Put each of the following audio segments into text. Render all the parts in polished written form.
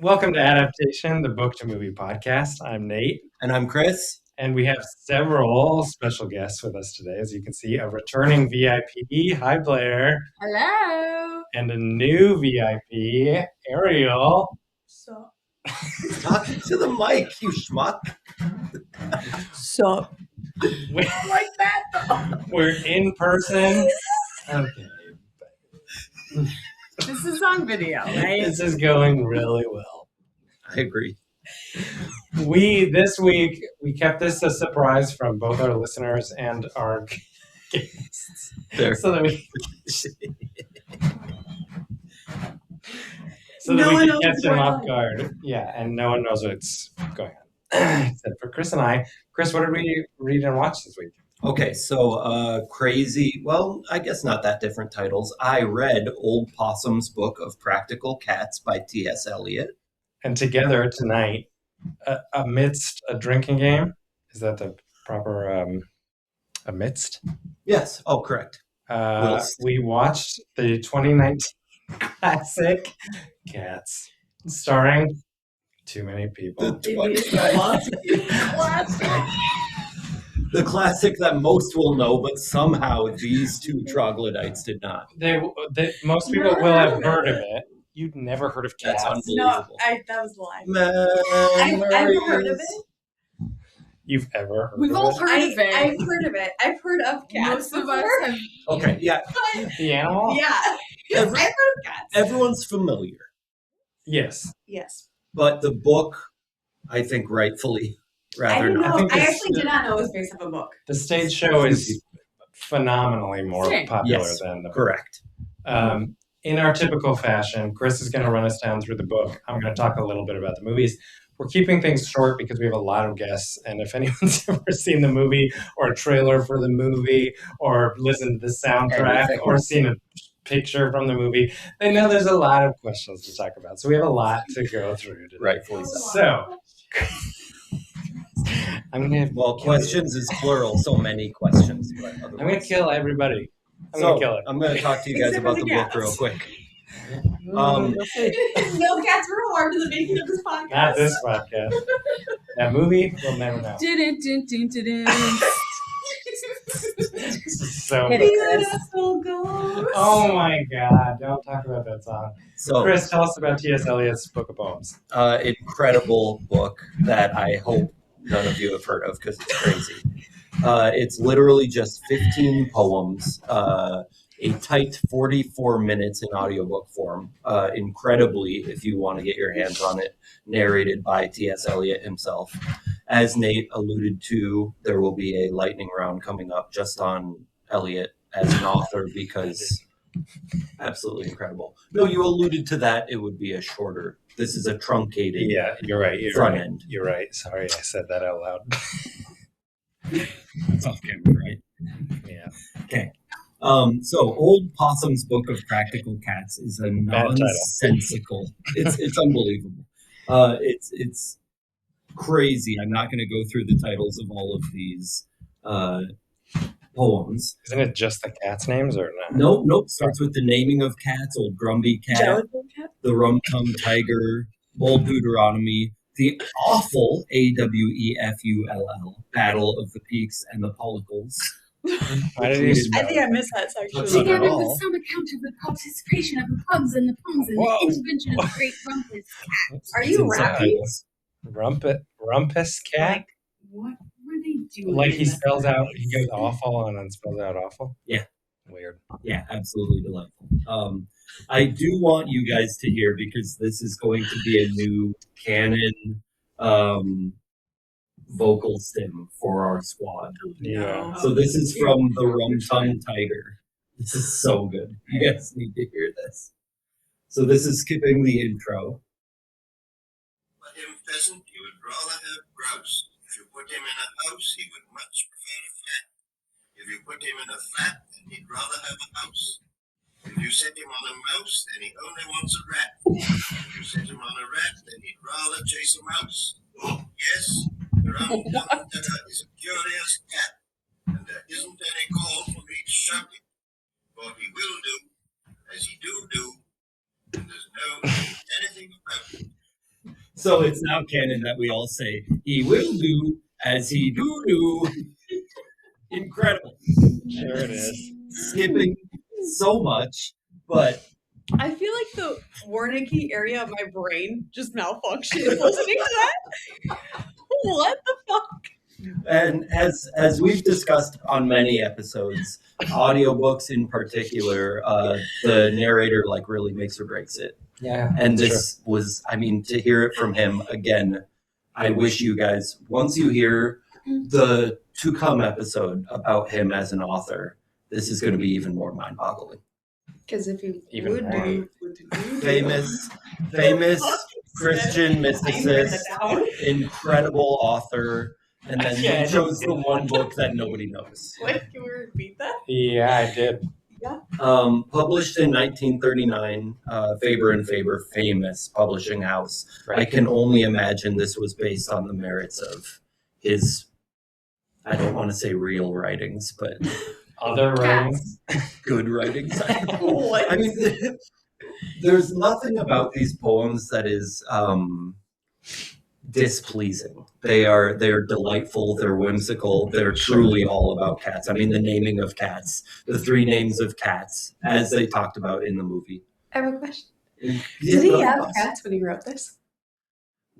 Welcome to Adaptation, the book to movie podcast. I'm Nate. And I'm Chris. And we have several special guests with us today. As you can see, a returning VIP. Hi, Blair. Hello. And a new VIP, Ariel. Sup? Talking to the mic, you schmuck. Sup? Like that though. We're in person. Okay. This is on video, right? This is going really well. I agree. This week, we kept this a surprise from both our listeners and our guests. There. So that we can catch them off guard. Yeah, and no one knows what's going on. Except for Chris and I. Chris, what did we read and watch this week? Okay, so crazy, well, I guess not that different titles. I read Old Possum's Book of Practical Cats by T.S. Eliot. And together tonight, amidst a drinking game, is that the proper amidst? Yes, oh, correct. We watched the 2019 classic Cats, starring too many people. The classic that most will know, but somehow these two troglodytes did not. Most people will have heard of it. You'd never heard of Cats. That's unbelievable. No, that was a lie. I've never heard of it. You've ever heard We've of all it? heard of it. I've heard of it. I've heard of cats. Most of us before. have. Okay, yeah. The animal? Yeah. I've heard of cats. Everyone's familiar. Yes. Yes. But the book, I think rightfully, I rather didn't not. know. think I it's- actually did not know it was based off a book. The stage show is phenomenally more Same. popular Yes, than the book. Correct. In our typical fashion, Chris is going to run us down through the book. I'm going to talk a little bit about the movies. We're keeping things short because we have a lot of guests. And if anyone's ever seen the movie or a trailer for the movie or listened to the soundtrack or seen a picture from the movie, they know there's a lot of questions to talk about. So we have a lot to go through today. Rightfully so. So, I'm going to Well, questions is plural, so many questions. But I'm going to kill everybody. I'm so going to kill it. I'm going to talk to you guys Except about for the the book cats. real quick. No cats were harmed in the making of this podcast. Not this podcast. That movie, we'll never know. So Beautiful ghost. Oh my God! Don't talk about that song. So, Chris, tell us about T.S. Eliot's book of poems. incredible book that I hope none of you have heard of because it's crazy. It's literally just 15 poems, a tight 44 minutes in audiobook form. Incredibly, if you want to get your hands on it, narrated by T.S. Eliot himself. As Nate alluded to, there will be a lightning round coming up just on Eliot as an author because absolutely incredible. No, you alluded to that. It would be a shorter. This is a truncated. Yeah, you're right. Front end. You're right. Sorry, I said that out loud. It's off camera, right? Yeah. Okay. So Old Possum's Book of Practical Cats is a Bad title. nonsensical. It's unbelievable. It's crazy. I'm not going to go through the titles of all of these poems. Isn't it just the cats' names or not? Nope. Starts with the naming of cats, Old Grumpy Cat, Jellicle cat? the Rum-Tum Tiger, Old Deuteronomy, the awful AWEFULL, Battle of the Peaks and the Pollicles. Why did you I think I missed that section. What's that? Together all. with some account of the participation of the pugs and the pungs and Whoa. the intervention of the great rumpus cat. Are you It's inside. rapping? Rumpus cat? What were they doing? Like he spells out, he goes awful and then spells out awful? Yeah. Weird. Yeah, absolutely delightful. I do want you guys to hear because this is going to be a new canon vocal stim for our squad. Yeah. So this is from the Rum-Tum Tiger. This is so good. You guys need to hear this. So this is skipping the intro. Put him pheasant, he would rather have grouse. If you put him in a house, he would much prefer a flat. If you put him in a flat, then he'd rather have a house. If you set him on a mouse, then he only wants a rat. If you set him on a rat, then he'd rather is a mouse. Yes, the round-tongued is a curious cat, and there isn't any call for me to shout it, for he will do as he do, and there's no anything about it. So it's now canon that we all say, he will do as he do. Incredible. There it is. Skipping so much, but I feel like the Warnicki area of my brain just malfunctioned listening to that. What the fuck? and as we've discussed on many episodes, audiobooks in particular, the narrator like really makes or breaks it. Yeah. And this was, I mean, to hear it from him again, I wish you guys, once you hear the to come episode about him as an author, this is going to be even more mind-boggling. Because if you Even would more. do Famous Christian mysticist, incredible author, and then Yeah, I he chose the one book that nobody knows. What? Can we repeat that? Yeah, I did. Published in 1939, Faber and Faber, famous publishing house. I can only imagine this was based on the merits of his, I don't want to say real writings, but Other writings. good writings. What? I mean, there's nothing about these poems that is displeasing. They're delightful, they're whimsical, they're truly all about cats. I mean, the naming of cats, the 3 names of cats, as they talked about in the movie. I have a question. Yeah, Did he no, have cats when he wrote this?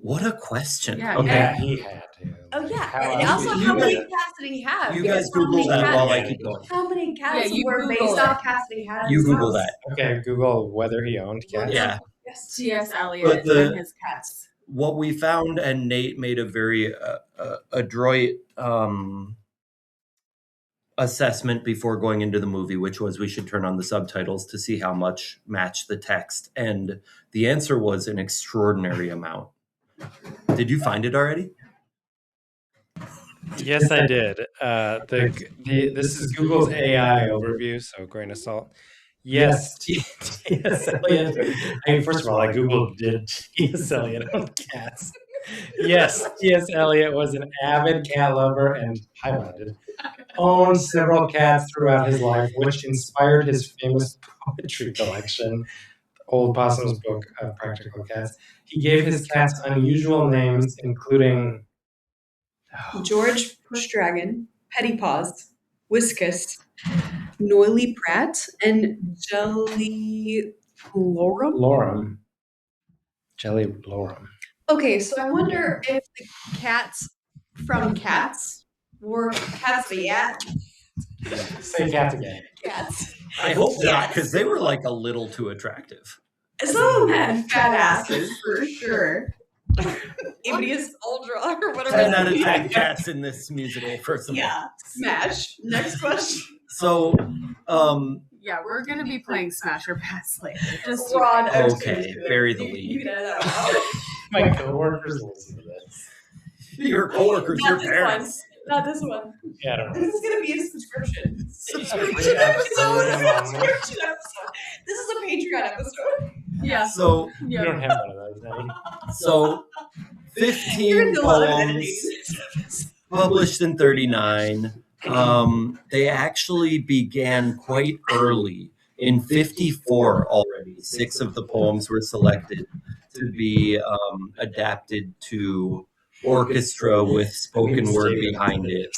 What a question. Yeah, Okay, yeah. he had to. Oh yeah. How And else also, would how you many guys- cats did he have? You Because guys how many Google that cats- while I keep going. How many cats Yeah, you were Google based it. off cats that he had? in You his Google house? that. Okay, Google whether he owned cats. Yeah. Yes. T.S. But Eliot and his cats. What we found, and Nate made a very adroit assessment before going into the movie, which was we should turn on the subtitles to see how much matched the text. And the answer was an extraordinary amount. Did you find it already? Yes, I did. This is Google's AI overview, so grain of salt. Yes, T.S. Eliot. First of all, I Googled, did T.S. Eliot own cats? Yes, T.S. Eliot was an avid cat lover and high-minded. Owned several cats throughout his life, which inspired his famous poetry collection, Old Possum's Book of Practical Cats. He gave his cats unusual names, including George Pushdragon, Petty Paws, Whiskus, Noily Pratt, and Jelly Lorum. Lorem. Jelly Lorem. Okay, so I wonder if the cats from Cats were cats of a yat. Say cats again. Cats. I hope not, because they were like a little too attractive. Some of them had fat asses for sure. Ibius Ultra or whatever. 10 out of 10 cats in this musical, first of all. Yeah. Smash. Next question. So, Yeah, we're gonna be playing Smash or Pass later. Just Rod. okay, bury the You lead. can edit that out. My coworkers listen to this. Your coworkers, your Not this parents. one. Not this one. Yeah, I don't know. This is gonna be a subscription. Subscription It's a episode. subscription episode. This is a Patreon episode. yeah, So, We yeah. don't have one of those now. so You're 15 the lot of poems editing. published in 39. They actually began quite early. In 54 already, 6 of the poems were selected to be adapted to orchestra with spoken word behind it.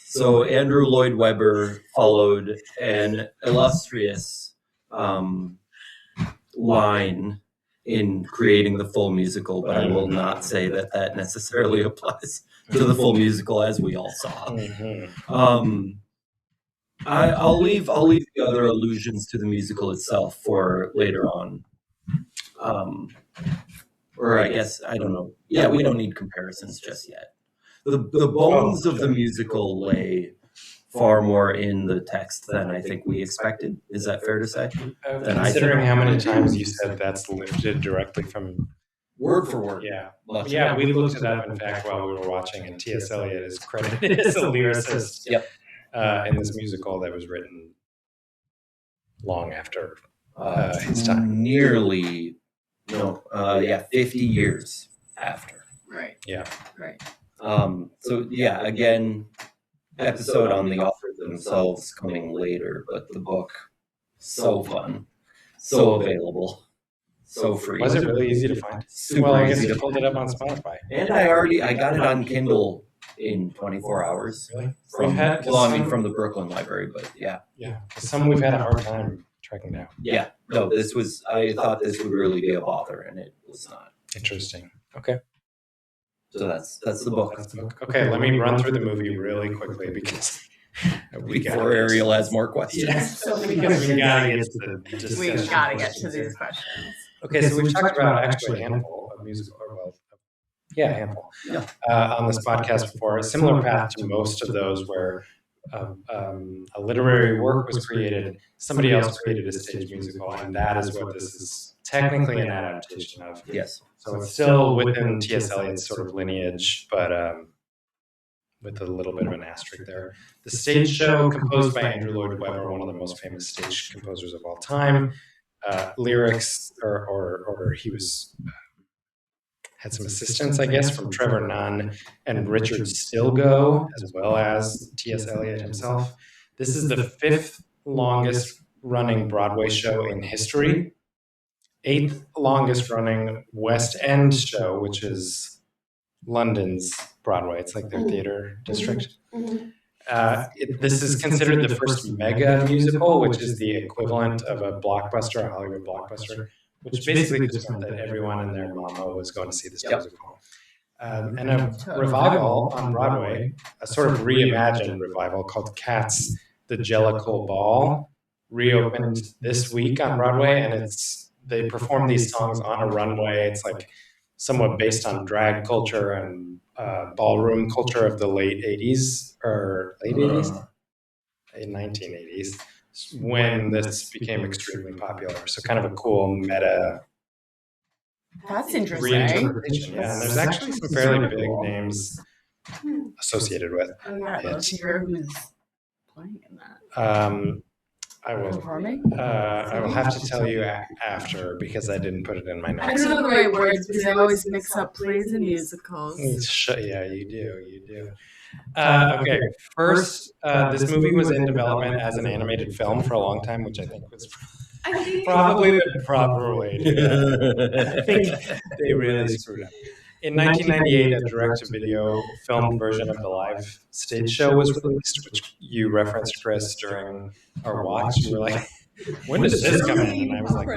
So Andrew Lloyd Webber followed an illustrious line in creating the full musical, but I will not say that that necessarily applies to the full musical as we all saw. Mhm. I'll leave the other allusions to the musical itself for later on. Or I guess, I don't know. Yeah, we don't need comparisons just yet. The bones of the musical lay far more in the text than I think we expected. Is that fair to say? Then I Considering how many times you said that's lifted directly from, Word for word. yeah. Much. Yeah, we looked it up, in fact, while we were watching, and T.S. Eliot is credited as a lyricist Yep. in this musical that was written long after his time. Nearly, 50 years after. Right. Yeah. Right. So yeah, again, episode on the authors themselves coming later, but the book, so fun, so available, so free. Was it really easy to find? Super Well, I guess easy you to pulled it up on Spotify. And I got it on Kindle in 24 hours. Really? From the Brooklyn Library, but yeah. Yeah. Some we've had a hard time tracking down. Yeah. No, I thought this would really be a bother, and it was not. Interesting. Okay. So that's the book. That's the book. Okay, let me run through the movie really quickly because Before Ariel has more questions. Yes. So many Because we gotta get questions. to the We discussion gotta get to questions these here. questions. Okay, so we've talked about actually a handful of musical, a handful Yeah. on this podcast before. A similar path to most of those where a literary work was created, somebody else created a stage musical, and that is what this is technically an adaptation of. Yes. So it's still within T.S. Eliot's sort of lineage, but with a little bit of an asterisk there. The stage show, composed by Andrew Lloyd Webber, one of the most famous stage composers of all time. Lyrics, or he was had some assistance, I guess, from Trevor Nunn and Richard Stilgoe, as well as T.S. Eliot himself. This is the 5th longest running Broadway show in history, 8th longest running West End show, which is London's Broadway. It's like their theater district. This is considered the first mega musical, which is the equivalent of a blockbuster, a Hollywood blockbuster, which basically just meant that everyone and their mama was going to see this musical. And a revival on Broadway, a sort of reimagined revival called Cats, the Jellicle Ball, reopened this week on Broadway, and they perform these songs on a runway. It's like somewhat based on drag culture and ballroom culture of the late 80s, or late 80s? 1980s, when this became extremely popular. So kind of a cool meta That's interesting. reinterpretation. Yeah, and there's actually some fairly big names associated with Oh, yeah, I'd love to hear who's playing in that. I will. Performing? I will have to tell you after because I didn't put it in my I notes. don't know the right words because I always mix up plays and musicals. Yeah, you do. Okay, first, this movie was in development as an animated film for a long time, which I think was probably the proper way to do it. I think they really screwed up. In 1998, a direct-to-video filmed version of the live stage show was released, which you referenced, Chris, during our watch. You were like, when does this come in? And I was like,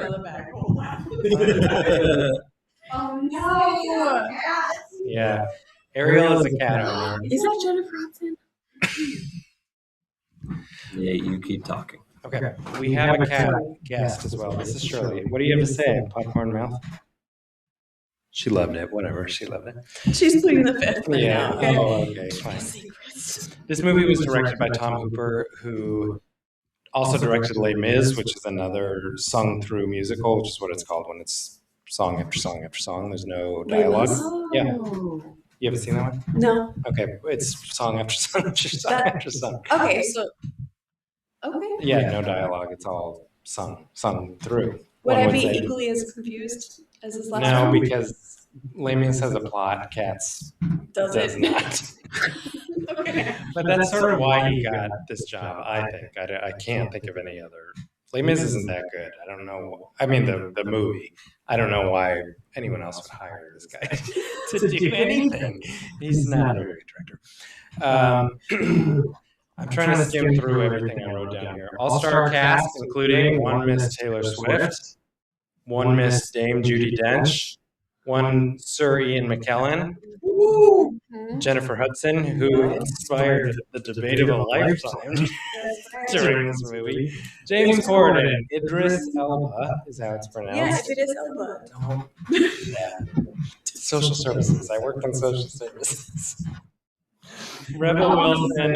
Oh no! yeah. Ariel is a cat owner. Is that Jennifer Hudson? Yeah, you keep talking. Okay, we have a cat guest as well. This is Shirley. What do you have to say, Popcorn Mouth? She loved it. Whatever, she loved it. She's pleading the fifth. Right Yeah. now, okay? Oh, okay. Fine. This movie was directed by Tom Hooper, who also directed Les Mis, which is another sung-through musical, which is what it's called when it's song after song after song. There's no dialogue. Yeah. You haven't seen that one? No. Okay, it's song after song after song after song. Okay, so. Okay. Yeah, no dialogue. It's all sung through. Would One I would be say. equally as confused as this last No, one? because Les Mis has a plot. Cats Does does it? not. Okay. But that's sort of why he got this job, I think. I can't think of any other. Les Mis isn't that good. I don't know. I mean, the movie. I don't know why anyone else would hire this guy to do anything. He's not a very good director. I'm trying to skim through everything I wrote down here. All-star cast, including one Miss Taylor Swift, one Miss Dame Judi Dench, one Sir Ian McKellen, Jennifer Hudson, who inspired the debate of a lifetime during this movie, James Corden, Idris Elba is how it's pronounced. Yeah, if it is Elba. Don't do that. Social services. I worked in social services. Rebel Wilson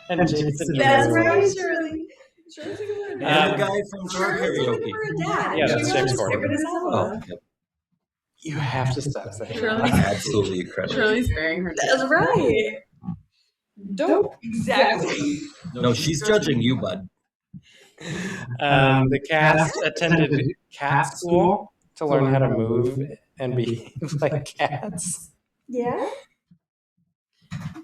and Jason That's Derulo. right, Shirley. Shirley's a good one. And the guy from Short Shirley's looking Karaoke. for a dad. Yeah, She that's knows James his Corden. favorite is Oh, Elba. yep. You have to stop saying Shirley. that. Absolutely incredible. Shirley's burying her. That's right. Dope. Exactly. No, she's judging you, bud. The cast attended cat school to learn how to move and behave like cats? Yeah?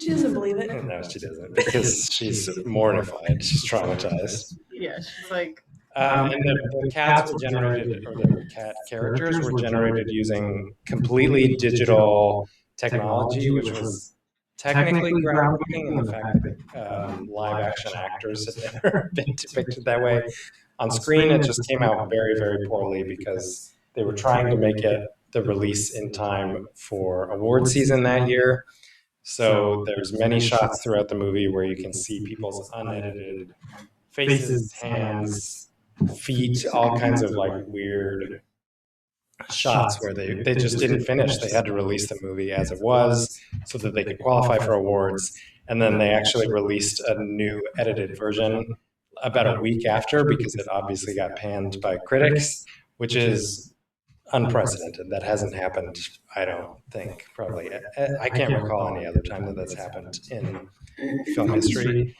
She doesn't believe it. No, she doesn't, because she's mortified. She's traumatized. Yeah, she's like, And the cats were generated, or the cat characters were generated using completely digital technology, which was technically groundbreaking in the fact that live action actors had never been depicted that way on screen. It just came out very, very poorly because they were trying to make it the release in time for award season that year. So there's many shots throughout the movie where you can see people's unedited faces, hands, feet, all kinds of like weird shots where they just didn't finish. They had to release the movie as it was so that they could qualify for awards. And then they actually released a new edited version about a week after because it obviously got panned by critics, which is unprecedented. That hasn't happened, I don't think, probably. I can't recall any other time that that's happened in film history.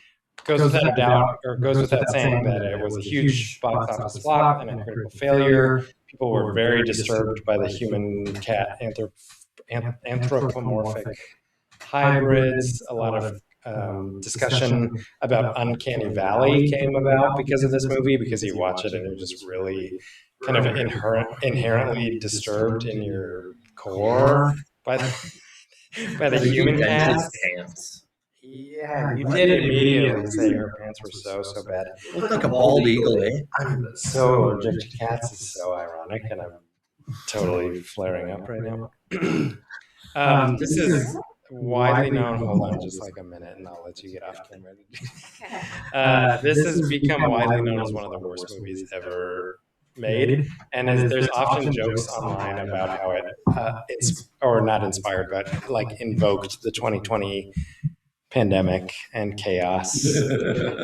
Goes without doubt, or goes without saying, that it was a huge box office flop and a critical failure. People were very disturbed by the human-cat anthropomorphic hybrids. A lot of discussion about Uncanny Valley came about because of this movie, because you watch it and you're just really kind of inherently disturbed in your core by the human cats. Yeah, you did immediately say her pants were so bad. Looked like a bald eagle, eh? I'm so allergic to cats. It's so ironic, and I'm totally flaring up right now. This is widely known. Hold on just like a minute, and I'll let you get off camera. This has become widely known as one of the worst movies ever made, and there's often jokes online about how it's or not inspired, but like invoked the 2020 pandemic and chaos,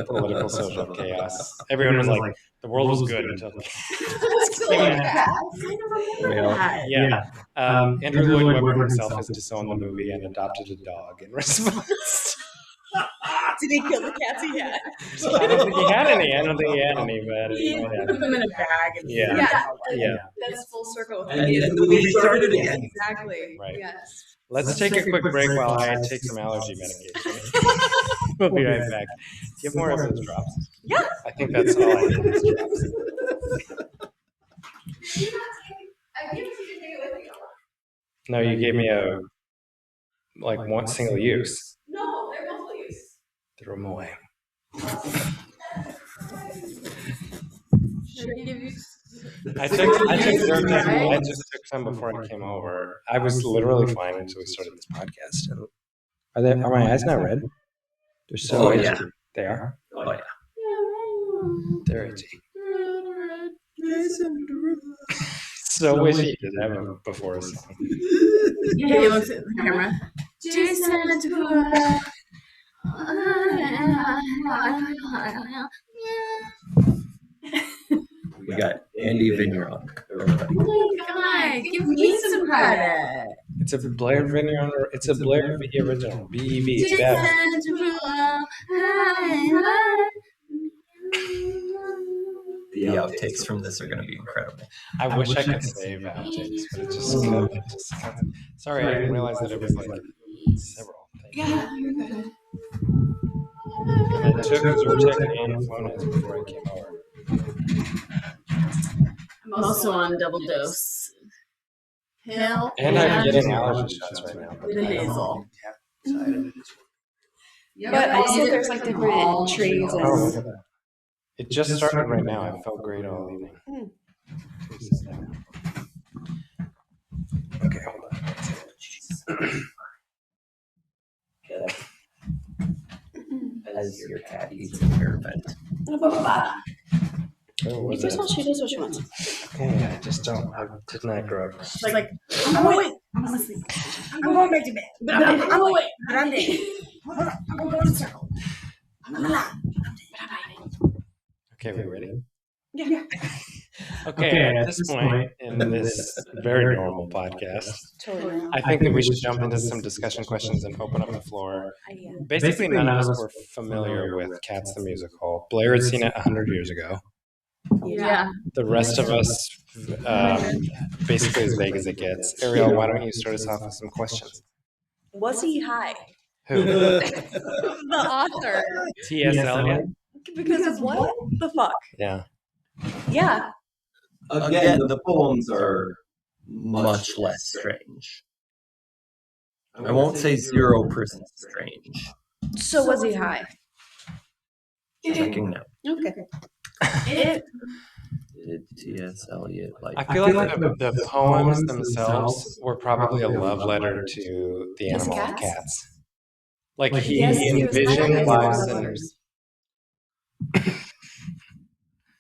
political social chaos. Everyone was like, the world was good until yeah. Andrew Lloyd Webber himself has disowned the movie and adopted a dog in response. Did he kill the cats he had? I don't think he had any, but he put them in a bag. And yeah. That's full circle. And the movie started again. Exactly. Right. Yes. Let's take a quick break while I take some allergy medication. We'll be right back. Do you have more of those drops? Yeah. I think that's all I need is drops. No, you gave me a one single use. No, they're multiple use. Throw them away. Should I give you? I just took some before I came over. I was literally fine until we started this podcast. Are my eyes not red? They're so itchy. Yeah. They are? Oh, yeah. They're itchy. So itchy to have them before a song. Yeah, he looks at the camera. Jason Derulo. We got Andy Vigneron. Oh my God, give me some credit. It's a Blair Vigneron, it's a Blair V original. BEV. It's bad. The outtakes from this are going to be incredible. I wish I could save outtakes, but it just sorry, I didn't realize that it was like several things. Yeah, you're good. And I took Zyrtec and Flonase before I came over. I'm also on double dose. Pill. And I'm getting allergy shots right now. The nasal. But also there's like different trees Oh, and look at that. It just started right now. I felt great all evening. Okay, hold on. As your cat eats a hair vent. Oh, you can tell she does what she wants. okay, I just don't. I did not grow up. She's like, I'm awake. I'm asleep. I'm going back to bed. But I'm awake. But I'm dead. I'm going to go to the circle. I'm alive. Okay, we ready? Yeah. Okay, at this point in this very normal podcast, Totally. I think that we should jump into some discussion questions and open up the floor. Yeah. Basically, none of us were familiar with Cats the Musical. Blair had seen it 100 years ago. Yeah. The rest of us, basically as vague as it gets. Ariel, why don't you start us off with some questions? Was he high? Who? The author. T.S. Eliot? Because what the fuck? Yeah. Yeah. Again, the poems are much less strange. I won't say 0% strange. So was he high? Checking now. Okay. Did T.S. Eliot like? I feel like the poems themselves were probably a love letter to the animal of cats. Like he envisioned lives centers.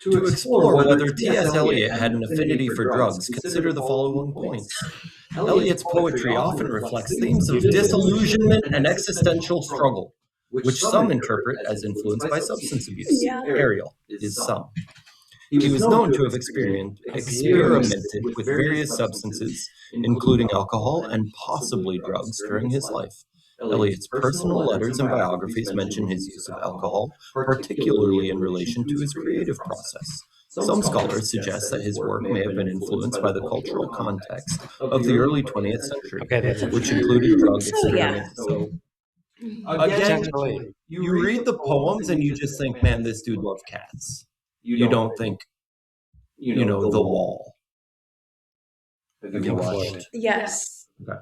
To explore whether T.S. Eliot had an affinity for drugs, consider the following points. Eliot's poetry often reflects themes of disillusionment and existential struggle, which some interpret as influenced by substance abuse. Yeah. Ariel is some. He was known to have experimented with various substances, including alcohol and possibly drugs, during his life. Eliot's personal letters and biographies mention his use of alcohol, particularly in relation to his creative process. Some scholars suggest that his work may have been influenced by the cultural context of the early 20th century, which included drug experiments. So, again, you read the poems and you just think, man, this dude loves cats. You don't think, The Wall. Have you watched? Yes. Okay.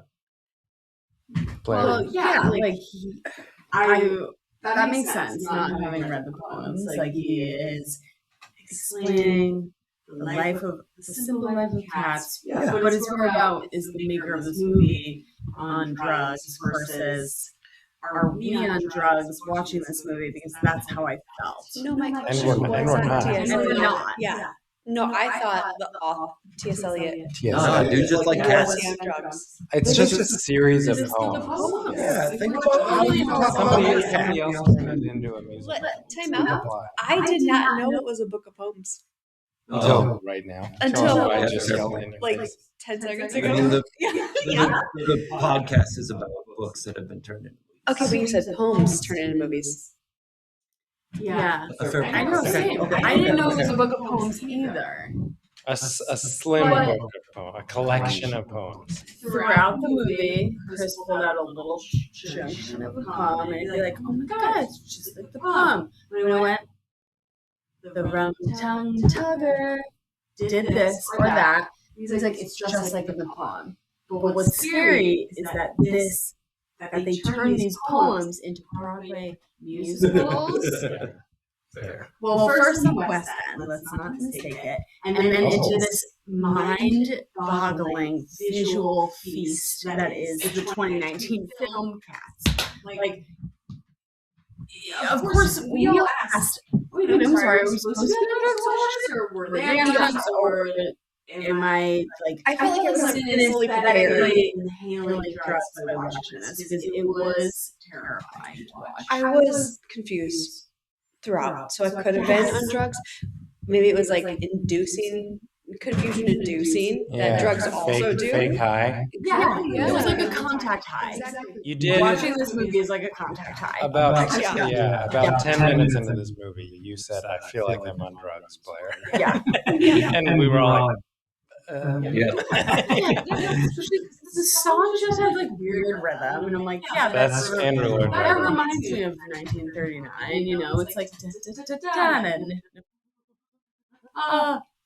Blair. Well, yeah, that makes sense, not having read the poems. Like, he is explaining the simple life of cats. Yeah. What it's more about is the maker of this movie on drugs versus are we on drugs watching this movie, because that's how I felt. No, my And question we're was not. T.S. And we're Eliot. not. Yeah. No, I thought the author, T.S. Eliot. No, dude, just like cats. Was on drugs. It's just a series of Just the poems. poems. Yeah, think about Somebody else turned it into a musical. Time out. I did not know it was a book of poems Until right now. Until I just yelled in your like face. 10 seconds I ago. mean, Yeah. the podcast is about books that have been turned into. Okay, but you said poems turn into movies. Yeah. A fair I know, point. same. I didn't know it was a book of poems either. A slim book of poems, a collection of poems. Throughout the movie, Chris pulled out a little chunk of a poem, and he'd be like, "Oh my god, it's just like the poem." When I went, the rum-tongued tugger did this or that. He's like, "It's just like in the poem." But what's scary is that they turn these poems into Broadway musicals. Fair. Well, first in West End, let's not mistake it, and then into this mind-boggling visual feast that is the 2019 film Cats. Like, of course, we all asked, wait, I'm sorry, are we supposed to be on drugs, or were they on drugs, or am I, I feel like it was mentally prepared. aesthetically inhaling drugs by watching this? Because it was terrifying to watch. I was confused throughout, so I could have been on drugs. Maybe it was like confusion-inducing that drugs also do. Fake high. Yeah, it was like a contact high. You did Watching this movie is like a contact high. about Yeah. about 10 minutes into this movie. You said, "I feel like I'm on drugs, Blair." Yeah. And we were all like, Yeah. Especially the song just had like weird rhythm, and I'm like, yeah, That's Andrew Lloyd that Webber. reminds me of 1939. You know, it's like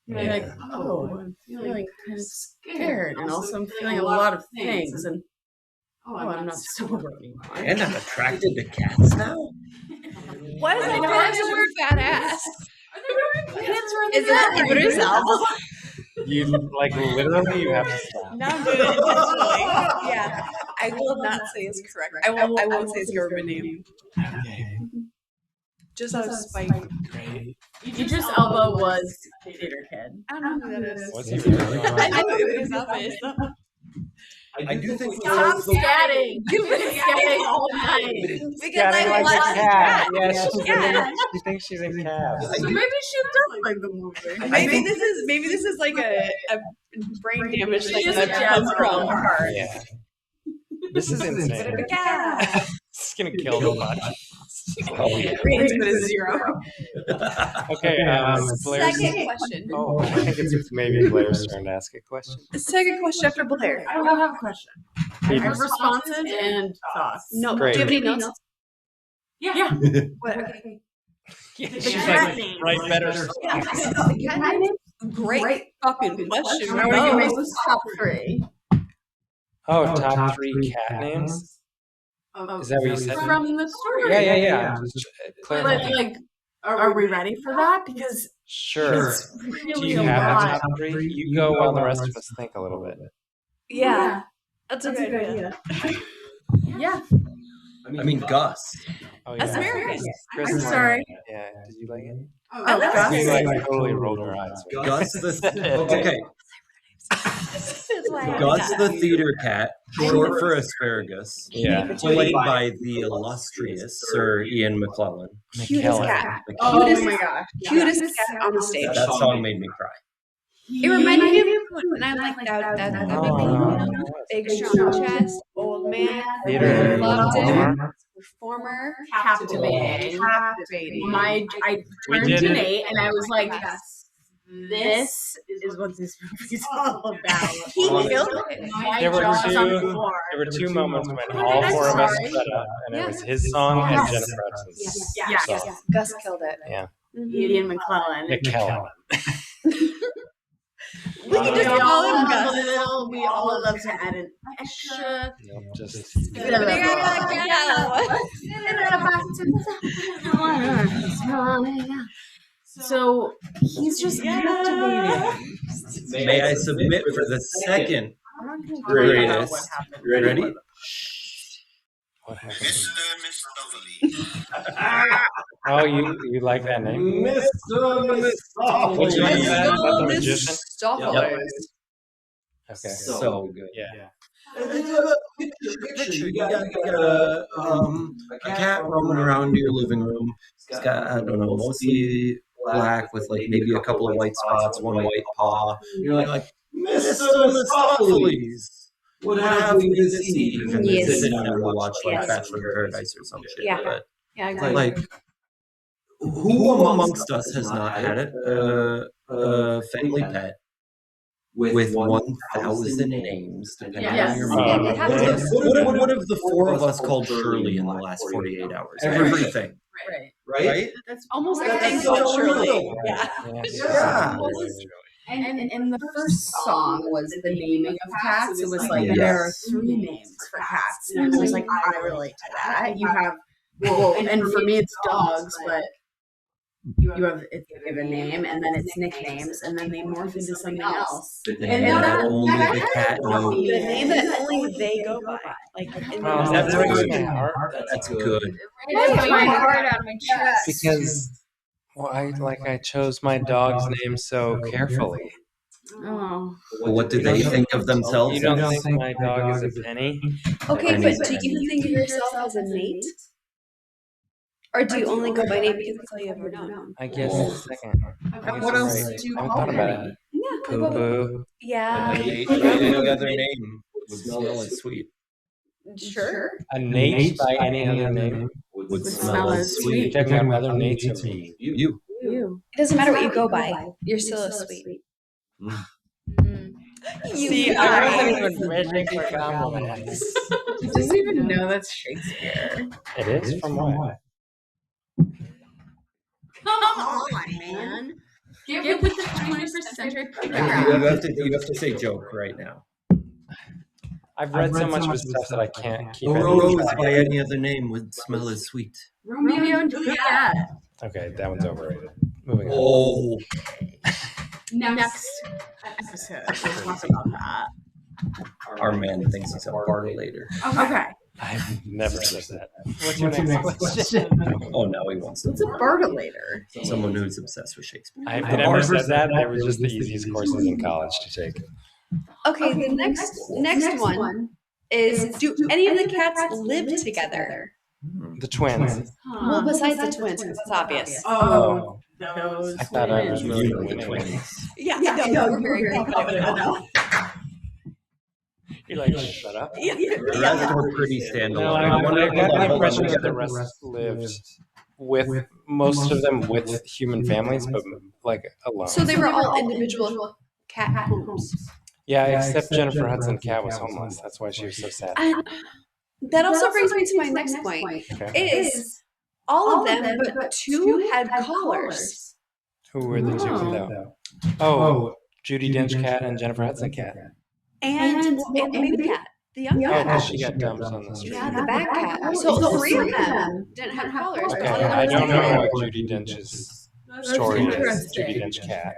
and you're like, oh, I'm feeling kind of scared, and also I'm feeling a lot of things, and I'm not sober anymore. And I'm attracted to cats now. Why does the word fat ass? Is that Andrew's album? You like literally you have to stop. No, I'm doing it intentionally. Yeah, I will not say it's correct. I won't say his government name. Okay. Just out of spite. Great. Idris Elba was Theater Kid. I don't know who that is. What's he really I on? know it was obvious though. I do think Stop scatting! You've been scatting all night. Because I Like watched a cat. Cats. Yeah, she thinks she's in cat. So maybe she does like the movie. Maybe this is like a brain damage thing She's that comes from her. Yeah. This is insane. Yeah. This is gonna kill the podcast. Oh, yeah. Rates with a 0. Okay, Blair's. Second question. Oh, I think it's maybe Blair's turn to ask a question. The second question after Blair. I don't have a question. I have responses and thoughts. No, Great. do you have any notes? Yeah. What? Okay. She's cat like, name. write better Yeah, songs. the cat name? Great fucking question. I want to give my top 3. Oh, top 3 cat names? Is that what you said? From the story. Yeah. Just clarify. Like, are we ready for that? Because Sure. it's Do really you a have a lot. top 3? You go while the rest of us think a little bit. Yeah. That's a good idea. Yeah. I mean, Gus. Oh, yeah. Asparagus. Chris I'm liked sorry. it. Yeah. Did you like it? I love Gus. You like totally rolled your eyes. Gus okay. Gus. Gus the theater cat, short for asparagus, Yeah. played by the illustrious Sir Ian McClellan. Cutest cat. Oh Cutest- my gosh. Cutest cat on the stage. That song made me cry. It reminded me of Putin, and I'm like that everything, you know, big strong chest, old man, Theater. loved him, performer, Captivating. I We turned did to it. Nate and I was like, this is what this movie's all about. He Well, killed it. My There were jaw's on the two- floor. There were 2 moments when all 4 of us stood up, and it was his song and Yes. Jennifer Hudson's Yes. song. Gus killed it. Yeah. Ian McClellan. McKellen. We can just We call him all Gus. love- we all love to add an extra. Nope, just bit of So he's just captivating. May I submit for the second greatest? Ready? what happened? Mr. Mistopheles. Oh, you like that name? What's Mistopheles. your name? Is that the Miss magician? Stopheles. Okay. So good. Yeah. Picture, you got a cat roaming around your living room. It's got, I don't know, mostly black with like maybe a couple of white spots, one white paw. You're like Mr. Mistopheles, what have we to see? And Yes. they sit down and watch like Yes. Bachelor in Paradise or some shit. Yeah. But Yeah, exactly. like, who amongst us has not had it? A family pet with 1,000 names, depending Yes. on your Yeah, mood. it has to. What if the 4 of us called Shirley in the last 48 hours? Everything, Right. right? That's almost That's like things so called Shirley. real. Yeah. Yeah. And the first song was the naming of cats. It was like Yes. there are 3 names for cats, and I was like, I relate to that. You have and for me it's dogs, but you have it's given name, and then it's nicknames, and then they morph into something else. The name that only the cat knows. The name that only they go by. Like in the Oh, that breaks my heart. That's good. It takes my heart out of my chest. Because I chose my dog's name so carefully. Oh. What do they think of themselves? You don't think my dog is a penny? Okay, And but he's- do you think of yourself as a Nate? Or do you only go by Nate because that's all you ever known? I guess second. I guess What you're else right. do you I haven't call thought about Penny? it. Yeah. Poo poo. Yeah. Any other name would smell as sweet. Sure. A Nate by any other name? Would smell as You're sweet. talking about other Nates or me? You. You. It doesn't matter what you go by. You're still a sweet. See, I wasn't even ready for compliments. He doesn't even know that's Shakespeare. It is? From what? Come on, man. Get with the 21st century You program. have to say joke right now. I've read so much of his stuff that I can't keep A it. rose by any other name would smell as sweet. Romeo and Juliet. Okay, that one's overrated. Moving on. Oh, Next episode, we'll talk about that. our man thinks he's a bartolator. Okay. I've never said that. What's your next question? Oh, now he wants What's a bartolator? someone who's obsessed with Shakespeare. I've never said that. They were just the easiest courses in college to take. Okay, the next one is, do any of the cats live together? The twins. Well, besides the twins, because it's obvious. Oh, those. I thought I was really You know the winning. twins. Yeah, no, we're very confident about that. You're like, shut up. The rest were pretty standalone. No, I wonder I if got the hold on, impression let me that the get- rest lived with most of them with human families, but like alone. So they were all individual cat homes. Yeah, except Jennifer Hudson Cat was homeless. That's why she was so sad. And that also brings me to my next point. Okay. Is all of them, but two had collars. Who were the two though? Oh, Judi Dench Cat and Jennifer Hudson Cat. And the baby cat, the young Oh, cat. because she got dumped on the street. Yeah, the bad cat. So three of them didn't have collars. Okay, I don't know what Judi Dench's story is, Judi Dench Cat.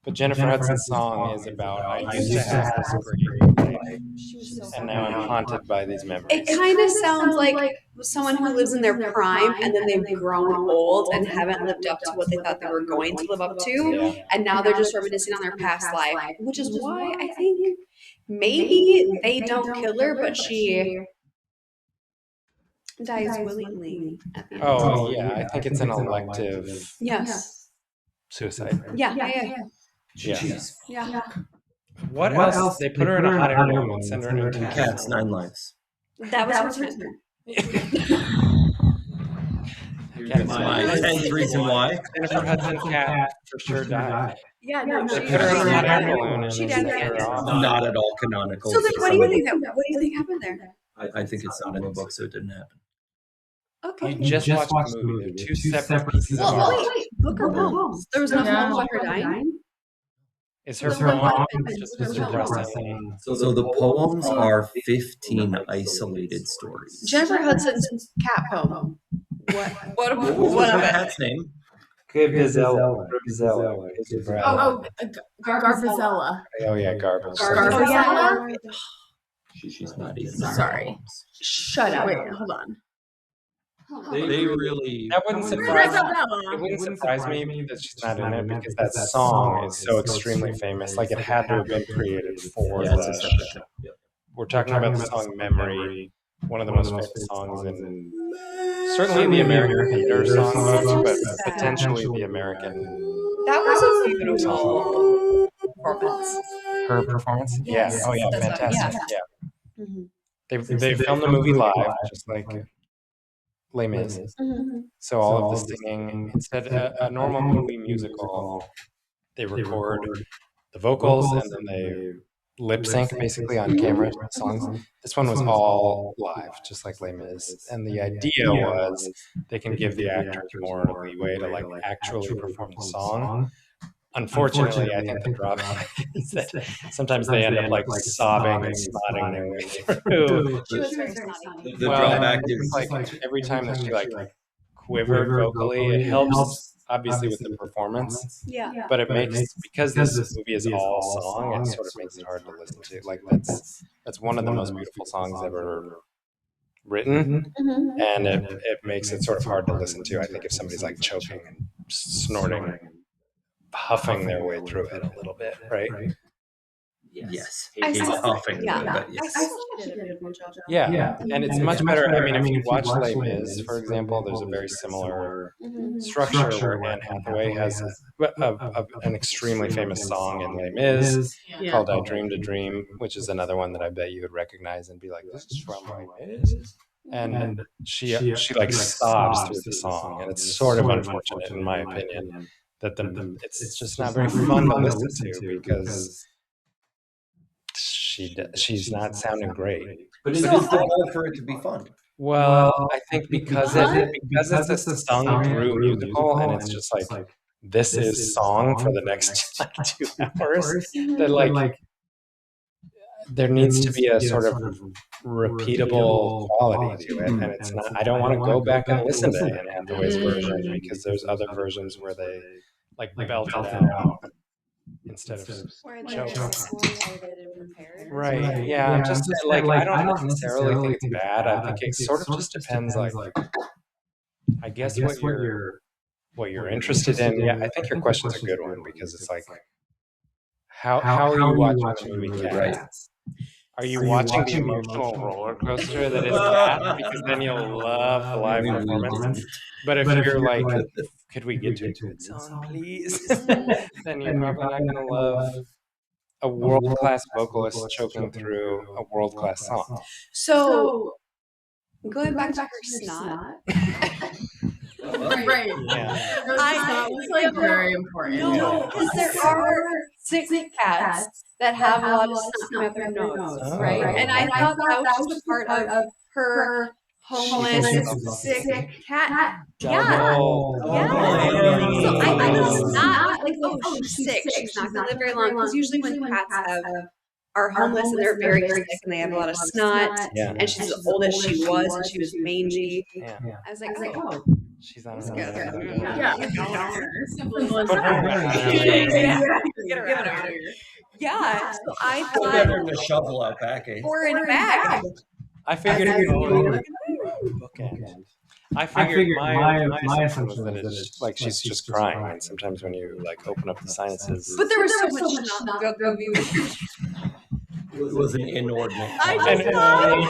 But Jennifer Hudson's song is about, I used to have this great life, and now I'm haunted by these memories. It kind of sounds like someone who lives in their prime and then they've grown old and haven't lived up to what they thought they were going to live up to. Yeah. And now they're just reminiscing on their past life, which is why I think maybe they don't kill her, but she dies willingly at the end. Oh, yeah, I think it's an elective Yes. suicide. Yeah. Yeah. What else? They put her in a hot air balloon and send her into Cats, 9 lives. That was her turn. Here's my 10th reason why. Jennifer Hudson Cat for sure died. Yeah, no, They she put her in a hot air died. balloon and She then died sent again. her off. Not at all canonical. So then what do you think happened there? I think it's not in the book, so it didn't happen. Okay. You just watched the movie. They're two separate pieces of Well, art. wait, book or poems? There was no poem about her dying? Is her So what poem happened? just Was her depressing? So the poems are 15 isolated stories. Jennifer Hudson's cat poem. What of What it? cat's name? Gavizella. Garvizella. Oh yeah, garbage. Garvizella? She's not even. Sorry. Shut up. Wait, hold on. They really. That wouldn't surprise me. It Garvizella. wouldn't surprise me that she's not in it because that song is so extremely famous. Like it had to have been created for Yeah, it's the a show. We're talking about the song "Memory," one of the most famous songs in certainly the American theater songbook, but potentially the American. That was a beautiful performance. Her performance? Yeah. Yes. Oh yeah, That's what- fantastic. Yeah. Mhm. They filmed the movie live, just like Les Mis. So all of the singing, instead of a normal movie musical, they record the vocals and then they lip sync basically on camera songs. This one was all live, just like Les Mis. And the idea was they can give the actors more leeway to like actually perform the song. Unfortunately, I think the drawback is that sometimes they end up like sobbing and snotting their way through. She was very snotty. The Well, drawback it's is like every time that she like quivered vocally, it helps obviously with the performance, Yeah. but it makes, because this movie is all song, it sort of makes it hard to listen to. Like that's one of the most beautiful songs ever written, and it makes it sort of hard to listen to. I think if somebody's like choking and snorting, huffing their way through it a little bit, right? yes. I He's saw- huffing, yeah. but I yes. thought she did a beautiful job. Yeah, and it's much better. I mean, if you watch Les Mis, for example, there's a very similar structure where Anne Hathaway has an extremely famous song in Les Mis called "I Dreamed a Dream," which is another one that I bet you would recognize and be like, "This is from Les Mis." And she like sobs through the song, and it's sort of unfortunate, in my opinion, that it's just not very fun to listen to because she's not sounding great. But is the goal for it to be fun? Well, I think because it's a sung through musical, and it's just like this is song for the next like 2 hours. That like there needs to be a sort of repeatable quality to it, and it's not. I don't want to go back and listen to Anne Hathaway's version because there's other versions where they like belt it out instead of choking. Right. Yeah. I'm just like I don't necessarily think it's bad. I think it sort of just depends. Like, I guess what you're interested in. Yeah. I think your question's a good one because it's like, how are you watching the movie Cats? Are you watching the emotional roller coaster that is Cats? Because then you'll love the live performance. But if you're like, could we get to a good song, please? Then you're probably not going to love a world-class vocalist choking through a world-class song. So going back to her snot. Right. Yeah. That was like very important. No, because there are sick cats that have a lot of snot coming out their nose, Oh. right? And I thought that was just a part of her homeless, sick cat. Yeah. Double. Yeah. Oh. So I thought it was not like, oh, she's sick. She's not going to live very long. Because usually when cats are homeless and they're very sick and they have a lot of snot, Yeah. and she's as old as she was and she was mangy. Yeah. I was like, oh. She's on Good. Yeah. Put her Get her out of here. Yeah. So I Go thought get her in the shovel out back, eh? or in a bag. I figured bookend. I figured my assumption was that it's like she's just crying, and sometimes when you like open up the sinuses. But there was so much snot throughout the movie. It was an inordinate. I And- just thought, and-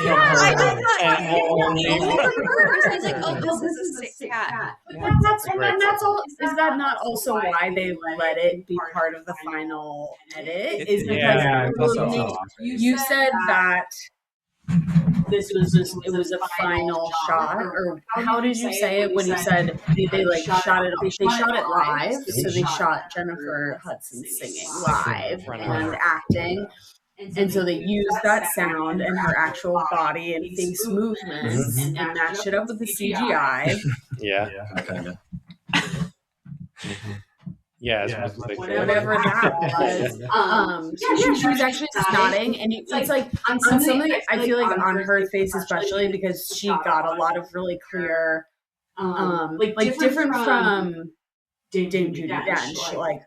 I was like, oh, this is a sick cat. That's all. Is that not also why they let it be part of the final edit? Is because Yeah, it's also you- awkward. you said that this was it was a final shot, or how did you say it when you said they like shot it? They shot it live, so they shot Jennifer Hudson singing live and acting. And so they used that sound and her actual body and face movements and matched it up with the CGI. Yeah. Kind of. Yeah. It's Whatever that was. She was actually nodding, and it's like on something. I feel like on her face, especially because she got a lot of really clear, like different from Dame Judi Dench, like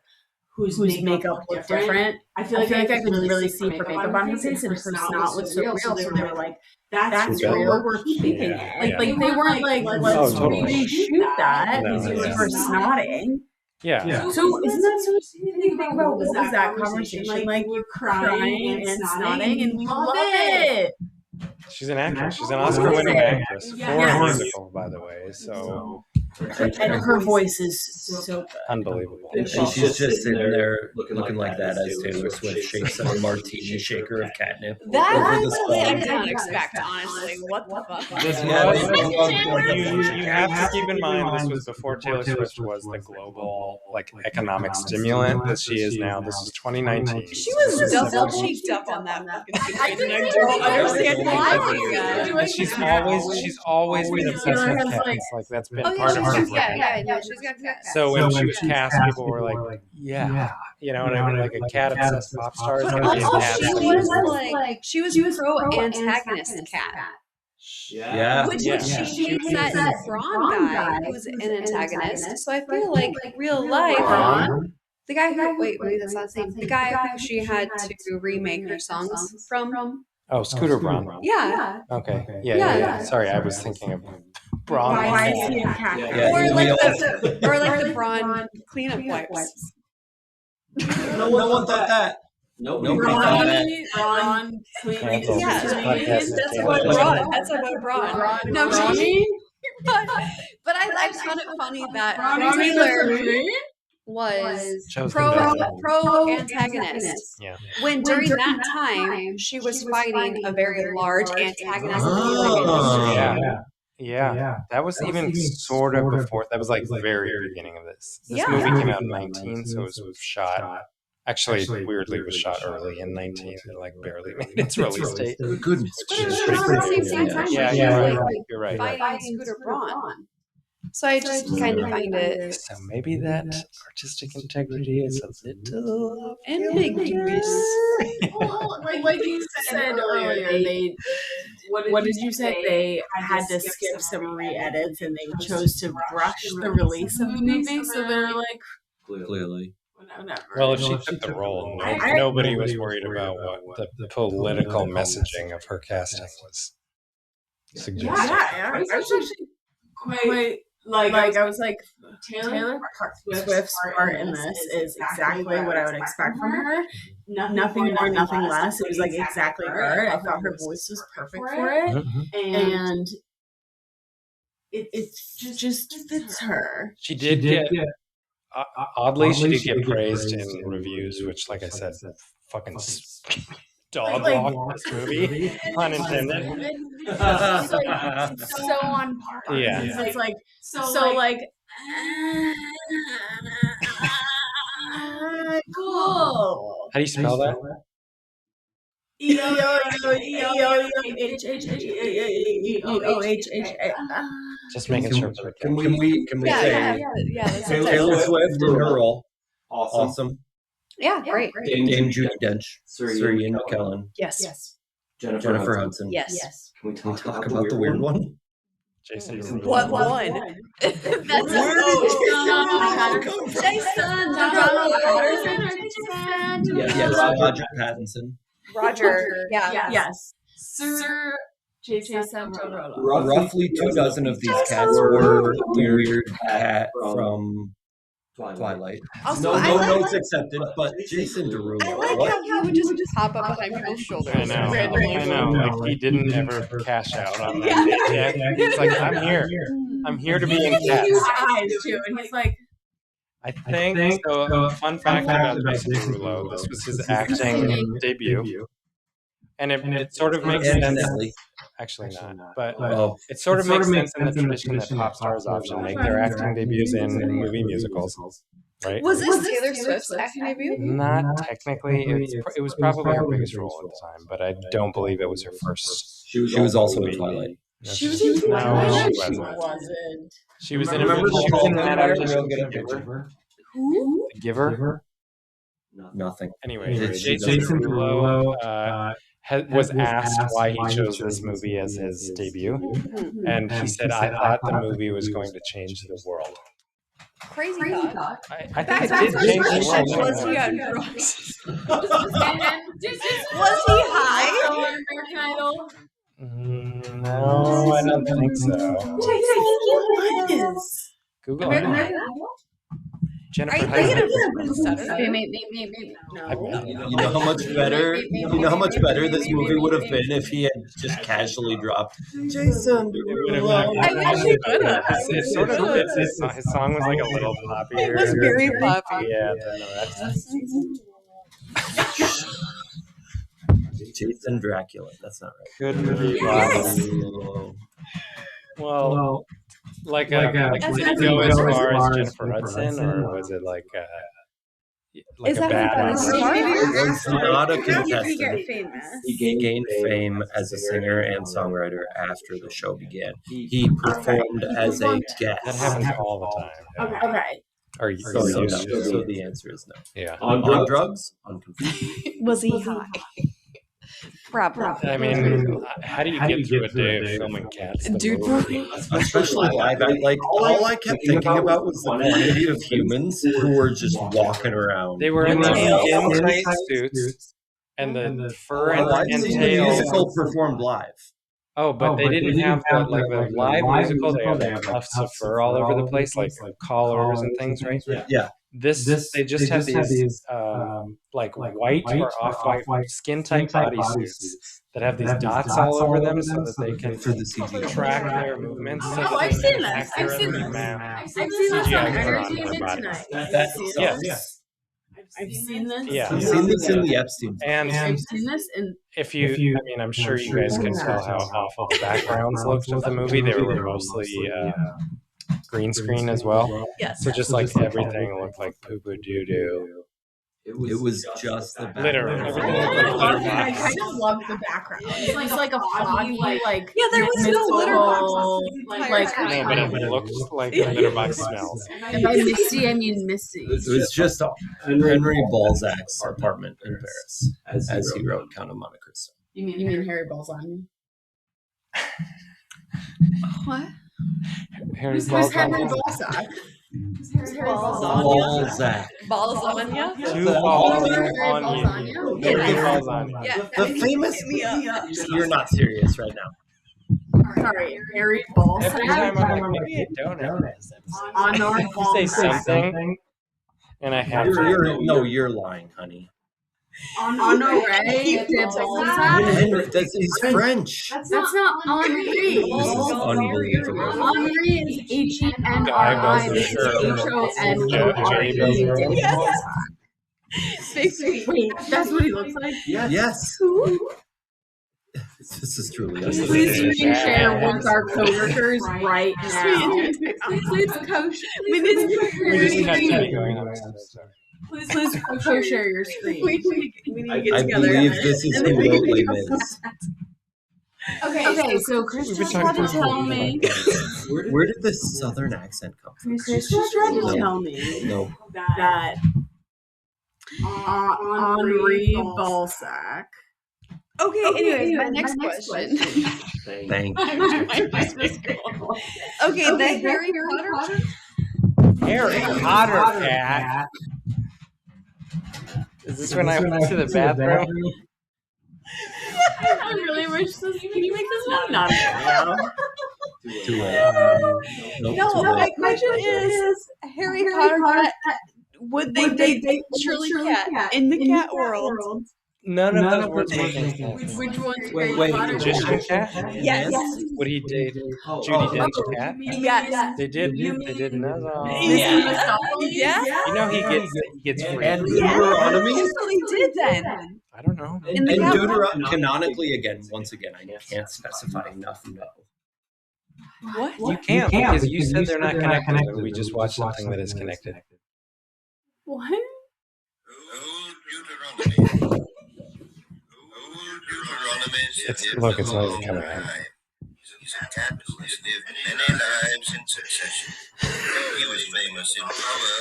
whose makeup looked different. I feel like I could really see her makeup on her face, and her snot looked so real. So they were like, "That's real. We're keeping it." Like they weren't like, "Let's reshoot that." No, Because you were snotting. Yeah. So isn't that so interesting to think about? What was that conversation like? You're crying and snotting, and we love it. She's an actress. She's an Oscar-winning actress for a musical, by the way. So And her voice is so good. unbelievable. And she's just sitting there looking like that as Taylor Swift shakes a martini shaker of catnip. That over the honestly, I spot. did not expect, honestly. What the fuck? This Yeah, was, you have to keep in mind this was before Taylor Swift was the global like economic stimulant that she is now. This is 2019. She was double cheeked up on that fucking situation. I don't understand why you guys. And she's always been obsessed with cats. Like that's been Oh, part of her. she's got cats. So when she was cast, people were like, "Yeah," you know, and I mean, like a cat-obsessed pop star is going to be a Also, cat. she was pro-antagonist cat. Yeah. Which Yeah. she was that Braun guy who was an antagonist. So I feel like real life, the guy who wait, that's not his name. The guy who she had to remake her songs from. Oh, Scooter Braun. Yeah. Okay. Yeah. Sorry, I was thinking of Braun. Why is he a cat? Yeah, Or we like all- the Braun cleanup wipes. No one thought that. Nobody thought that. Braun, Cancel. Yeah, This podcast is that's canceled. what Braun. That's about Braun. No, Ronnie? but I just found it funny that Ronnie Taylor was Chose pro the antagonist. Yeah. When during that time she was fighting a very large antagonist. Oh. Yeah. That was even sort of before. That was like the very beginning of this. This Yeah. movie came out in 19, so it was shot. Actually, weirdly, it was shot early in 19. It like barely made its release date. Goodness. But it was around the same time. Yeah, She was, you're right. fighting Scooter Braun. So I just kind of find it So maybe that artistic integrity is a little ambiguous. Like you said earlier, they what did you say? They had to skip some re-edits and they chose to rush the release of the movie. So they're like, Clearly. whatever. Well, if she took the role, nobody was worried about what the political messaging of her casting was suggesting. Yeah. I was actually quite like I was like Taylor Swift's part in this is exactly what I would expect from her. Nothing more, nothing less. It was like exactly her. I thought her voice was perfect for it, and it just fits her. She did get Oddly, she did get praised in reviews, which, like I said, fucking dog walk this movie, pun intended. It's like so on par. Yeah. It's like so like cool. How do you spell that? Just making sure. Can we say Taylor Swift in her role? Awesome. Yeah, great. Dame Judi Dench, Sir Ian McKellen, Yes. Jennifer Hudson. Yes. Can we talk about the weird one? Jason. What one? That's Jason. Yes, Roger Pattinson. Roger. Yeah. Yes. Sir Jason Derulo. Roughly 24 of these cats were weird cat from Twilight. Also, No I like- notes accepted, but Jason Derulo. I like how he would just pop up behind people's shoulders. I know. randomly. I know. Like he didn't ever cash out on that. Yeah. It's like I'm here. I'm here to be in Cats. Huge eyes too, and he's like, I think so. Fun fact about Jason Derulo: this was his acting debut, and it sort of makes sense. Evidently. Actually, not, but Oh, it sort of makes sense in the tradition that pop stars often make their acting debuts in movie musicals, right? Was this Taylor Swift's acting debut? Not technically. It was probably her biggest role at the time, but I don't believe it was her first. she was also in Twilight. she was in Twilight. No, She she wasn't. wasn't. She was in a Remember movie. the She was in Paul that Bearer? adaptation Get a of picture of Giver. her? Who? The Giver. Nothing. Anyway, Jason Jason Derulo was asked why he chose this movie as his debut, and he said, "I thought the movie was going to change the world." Crazy thought. I think it did change the world. Was he on drugs? Was he high? American Idol. No, I don't think so. He was. Google it. Jennifer Are you thinking Hudson. of Stutter? Maybe. No. You know how much better? You know how much better this movie would have been if he had just casually dropped Jason Derulo. I actually could have. It sort of fits. His song was like a little poppier. It was very poppy. Yeah, no, that's Jason Dracula. That's not right. couldn't be Yes. possible. Well, did it go as far as Jennifer Hudson, or was it like Is a that bad a one? star? Was not a How did he contestant. get famous? He gained fame as a singer and songwriter after the show began. He performed as a guest. That happens all the time. Yeah. Okay. Or So, you no. used to. So the answer is no. Yeah. On drugs? Unconfused. Was he high? Probably. I mean, how do you get through a day of filming Cats? the Dude. movie? Especially live. All I kept thinking about was the quantity of humans who were just walking around. They were in the skin-tight suits and the fur Oh, I've and seen the tail. musical performed live. Oh, but they didn't have the live musical. They had like tufts of fur all over the place, like collars and things, right? Yeah. They just have these like white or off-white skin-tight bodysuits that have these dots all over them, so that they can For the CGI. track their movements. So that I've they seen can this. I've accurately seen this. map. I've seen this on CGI for Entertainment on Tonight. Yes. I've seen this. Yeah. I've seen this in the Epstein. And I've seen this in if you, I mean, I'm sure you guys can tell how awful the backgrounds looked of the movie. They were mostly green screen as well. Yes. So just like everything looked like poo-poo doo-doo. It was just the Literally. background. Everything looked like litter I box. kind of love the background. It's like a foggy, like Yeah, there was no litter box. Like, No, but it looked like the litter box smells. and by Misty, I mean Misty. It was just Henry Balzac's apartment in Paris, as he wrote Count of Monte Cristo. You mean Harry Balsam? What? Harry Who's Balzac. Henry Balzac? Balzac. Balsania? Two balls Harry on Balsam? you. Harry Balsam. Yeah. The famous. You're not serious right now. Sorry, Harry Every Balsam. time I'm like, maybe I don't know this episode. Honor You say something, and I have to. You're lying, honey. Honoré de Balzac. Henry, he's French. That's not Henri. This is unbelievable. Henri is Henri. This is HONORE. Wait, that's what he looks like? Yes. Who? This is truly Please screen share with our coworkers right now. Please co-share. We just got Teddy going on. Please co-share your screen. We need to I get together. believe this is who wrote Les Mis. Okay, so Chris just tried to tell me. Where did this southern accent come from? Chris just tried to tell me No. that Henri Balzac. Okay, anyways, my next question. Thank you. Okay, the Harry Potter. Harry Potter cat. Is this when I went to the bathroom? I really wish this. Can you make this one not Ariel? Too late. No, my question is Harry Potter cat. Would they date Shirley Cat in the cat world? None of those words make any sense. Which one's Wait, Harry Potter? Magician cat? Yes. Would he date Judi Dench's cat? Yes. They did. They did another. Yeah. You know he gets free. And Deuteronomy? That's what he did then. I don't know. In the And cat Deuteronomy, canonically, once again, I can't specify enough. No. What? You can't because you said they're not connected. And we just watched something that is connected. What? Old Deuteronomy. Look, it's not even coming out. He's a cat who has lived many lives in succession. He was famous in power,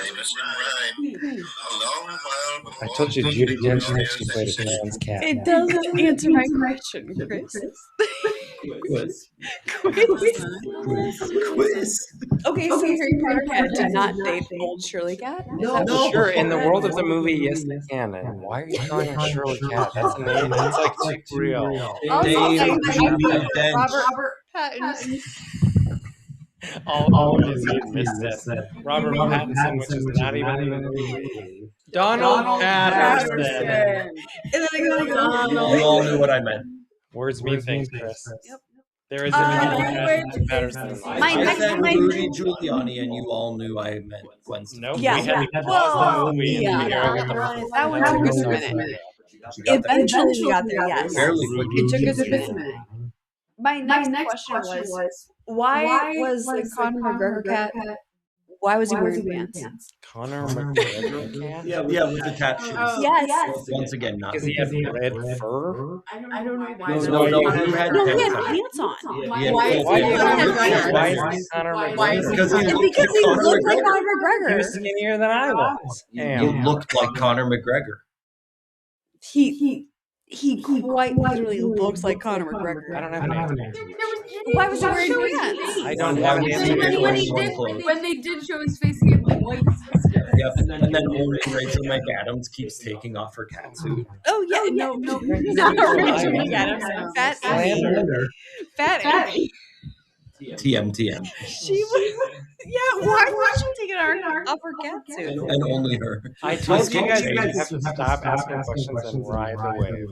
famous in rhyme. A long while before I told you Judi Dench thinks she played a clown's cat. It doesn't answer my question, Chris. Quiz. Okay, so Harry Potter cat did not date old Shirley Cat? No. Sure, in the world of the movie, yes, they can. And why are you calling her Shirley Cat? That's a name. That's like too real. Robert Pattinson. All of his missed it. Robert Pattinson, which is not even in the movie. Donald Patterson. And then I go, You all knew what I meant. Words mean things, Chris. Yep. There is a Donald Patterson. My I next said my Rudy Giuliani, and you all knew I meant Gwen Stefani. Nope. Yeah. We had to Well, pause the movie and yeah. figure out what the That one took us a minute. Eventually we got there, yes. Fairly quickly. It took us a minute. My next question was why was the Conor McGregor cat? Why was he wearing pants? Conor McGregor cat? Yeah, with the cat shoes. Yes. Once again, not Because he had red fur? I don't know why. No, he had No, he had pants on. pants on. Yeah, Why- full why- pants. Why is he Conor Why- McGregor? Because he And looked because he like Conor looked like McGregor. Conor He McGregor. was skinnier than I was. You Damn. looked like Conor McGregor. He quite literally looks like Conor McGregor. I don't have an answer. Why was he wearing pants? I don't have an answer. When they did show his face, he had like white sister. Yep, and then only Rachel McAdams keeps taking off her cat suit. Oh yeah, no, not Rachel McAdams. Fat Amy. Fat Amy. TM. She was. Yeah, why was she taking off her cat suit? And only her. I told you guys you have to stop asking questions and ride the wave.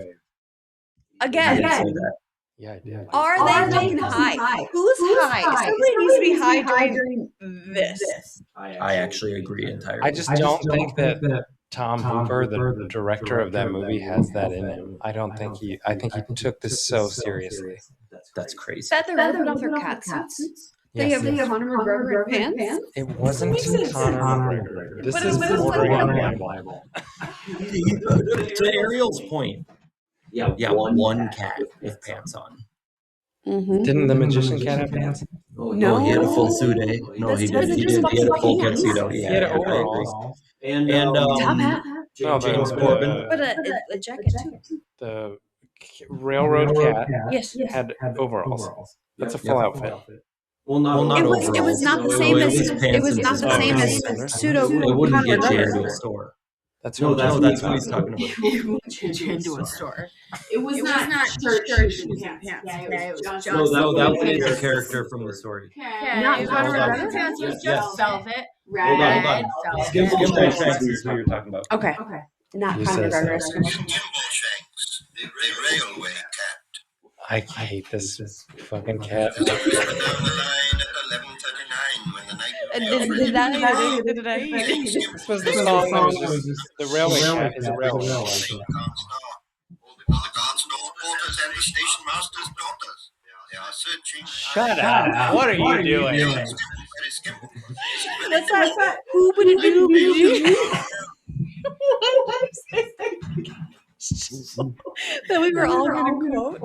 Again. Say that. Yeah, I did. Are they making high? Who's high? Somebody needs to be high during this. I actually agree entirely. I just don't think that Tom Hooper, the director of that movie, has that in him. I think he took this so seriously. That's crazy. Is that they're ripping off their cat suits? They have Conor McGregor in pants? It wasn't Conor McGregor. This is But it was bordering on like- libel. To Ariel's point, yeah, one cat with pants on. Mm-hmm. Didn't the magician cat have pants? No, he had a full suit, eh? No, he That's did. He just did. He had a full pants. tuxedo. He Yeah, had I agree. overalls. And Top hat? No, James Corbin. But a jacket too. The railroad cat Yes. had overalls. That's a full outfit. Well, not It overalls. was not the No, same it as was it pants was and not the some same pants. as pseudo It wouldn't Conor get you into McGregor. a store. That's No, what that's what he's talking about. Into a store. It was not not church church shoes pants. and pants. Okay, it was just No, that was a character from the story. Not Conor Conor McGregor's McGregor? pants was Yes. just velvet. Hold on. Red Skim velvet. Shanks is who you're talking about. Okay. not You kind of said so. restoration. Timbleshanks, the railway cat. I hate this fucking cat. Down the line at 11:39 when the night This was the song that was just the railway cat is a railway. The guards know porters and the station master's daughters. They are searching. Shut up! What are you doing? Very skimple. That's that. Who would it do? That we were all going to quote.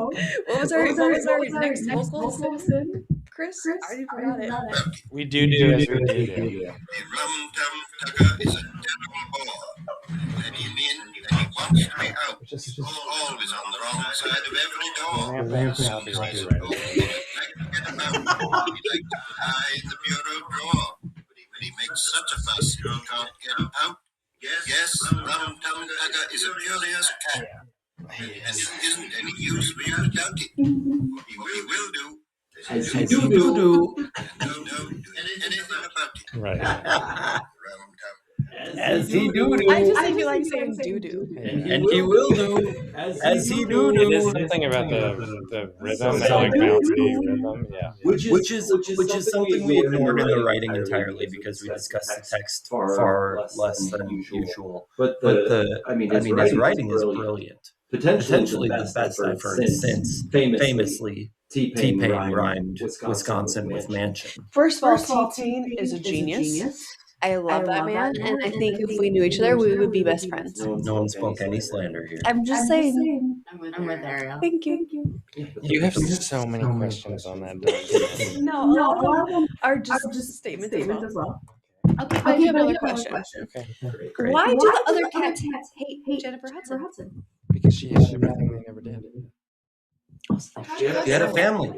What was our next vocal? Chris? I already forgot it. We do as we do. The rum-tum tugger is a terrible bore. Let him in and he wants to be out. He's always on the wrong side of every door. I'll be right. He'd like to hide in the bureau drawer. But he makes such a fuss, you can't get him out. Yes, rum-tum tugger is a curious cat. And it isn't any use for you to doubt it. What he will do, as he do, no, anything about it. Right. As he do. I just feel like saying doo-doo. And he will do. As he do. It is something about the rhythm, that like bouncy rhythm. Yeah. Which is something we ignored in the writing entirely because we discussed the text far less than usual. But his writing is brilliant. Potentially the best I've heard since famously T-Pain rhymed Wisconsin with mansion. First of all, T-Pain is a genius. I love that man, and I think if we knew each other, we would be best friends. No one spoke any slander here. I'm just saying. I'm with Ariel. Thank you. You have so many questions on that document. No, all of them are just statements as well. I'll give another question. Okay. Great. Why do the other cats hate Jennifer Hudson? Because she had everything they never did. She had a family.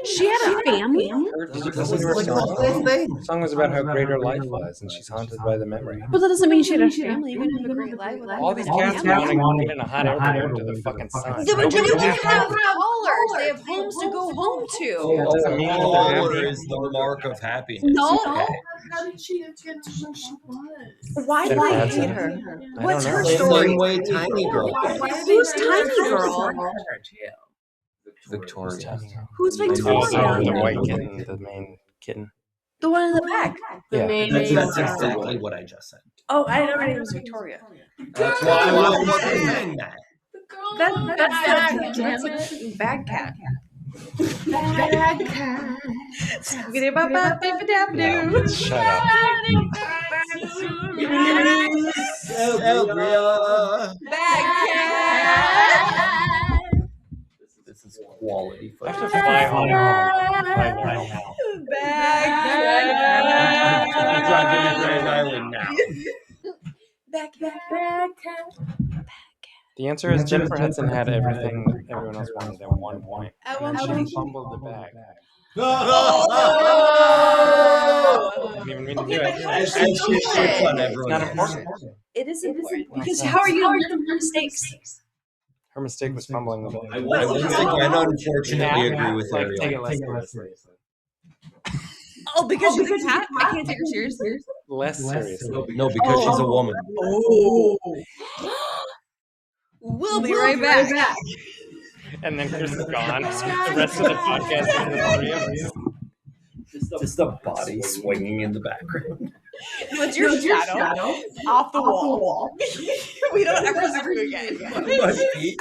She had a family? The song was about how great her life was, and she's haunted by the memory. But that doesn't mean she had a family. You can have a great life without All these cats want to get in a hot air balloon to the fucking sun. But they don't have callers. They have homes to go home to. That doesn't mean that they're Color happy. is the mark of happiness. No. Okay. How did she get to where she was? Why do Jennifer they Hudson. hate her? I What's don't her know. story? Same way Tiny Girl. Who's Tiny Girl? Victoria. Who's Oh, Victoria? the white kitten, the main kitten. The one in the back. Yeah. That's exactly what I just said. Oh, I know her name was Victoria. That's why I wasn't saying that. That's a bag cat. Bag cat. Shut up. Bag cat. This is quality I have to footage. fly home right now. Bag cat. I'm driving to Grand Island now. Bag cat. The answer is Jennifer Hudson had everything everyone else wanted at one point. At one She point. fumbled the bag. Oh! I didn't even mean to do Okay, it. but how And is she she shits on It's everyone not else. important. It is important. Because how are you going to learn from mistakes? Her mistake was fumbling the ball. I once again unfortunately agree with Like, take it Ariel. less seriously. Oh, because she's a cat? I can't take her seriously. Less seriously. No, because she's a woman. Oh. We'll be right back. And then Chris is gone. The rest of the podcast is the three of us. Just a body swinging in the background. What's your shadow? Off the wall. We don't ever see you again. My feet.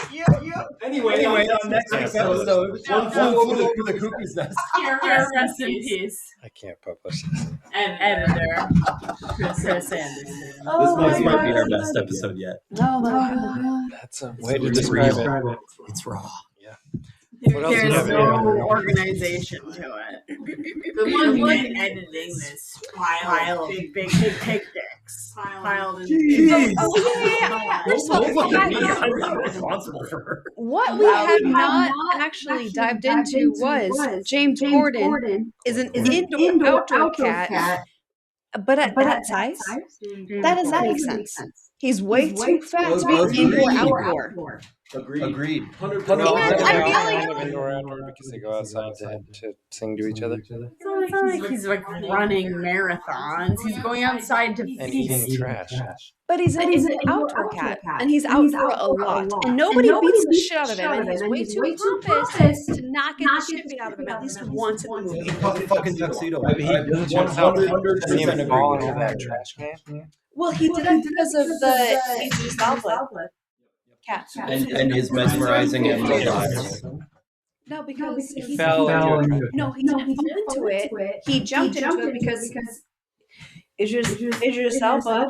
Anyway, on next week's episode, one flew over the cuckoo's nest. Rest in peace. I can't publish this. And editor, Chris Anderson. This might be our best episode yet. Oh my god. That's a way to describe it. It's raw. What else do you There's have no here? organization to it. The one editing this pile of big take decks. Piled in. First of all, Don't look at me. I'm not responsible for her. what we have not actually dived into was James Gordon is an indoor-outdoor cat, but at that size, that doesn't make sense. He's way too fat to be indoor-outdoor. Agreed. 100%. I feel Kind of indoor outdoor because they go outside to sing to each other It's not like he's like running marathons. He's going outside to and feast. eating trash. But he's an outdoor cat, and he's outdoor a lot, and nobody beats the shit out of him, and he's way too pompous to not get the shit beat out of him at least once in the movie. Fucking tuxedo. He doesn't jump out. Doesn't even fall into that trash can. Well, he did it because of the Aegis Outlet cat. And his mesmerizing and eyes. No, because he Fell into it. No, he didn't fall into it. He jumped into it because Idris Elba.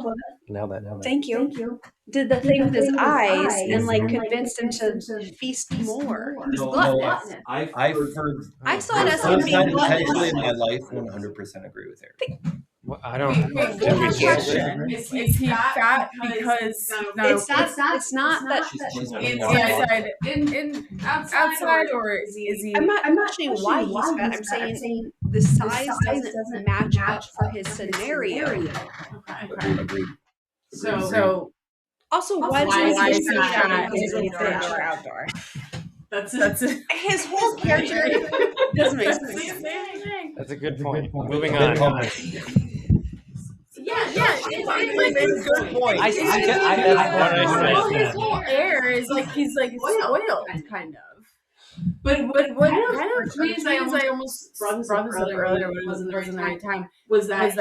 Now that. Thank you. Did the thing with his eyes and like convinced him to feast more. He was gluttonous. I've heard. I saw it as him being potentially in gluttonous. my life 100% agree with Eric. Well, I don't. Is he fat because It's not that. outside or is he? I'm not saying why he's fat. I'm saying the size doesn't match up for his scenario. Agreed. So Also, why is he fat? He's indoor or outdoor. That's His whole character doesn't make sense. That's a good point. Moving on. It's Good point. I his whole air is like he's like oiled, kind of. But what kind of means I almost brought this up earlier, but it wasn't the right time. Was that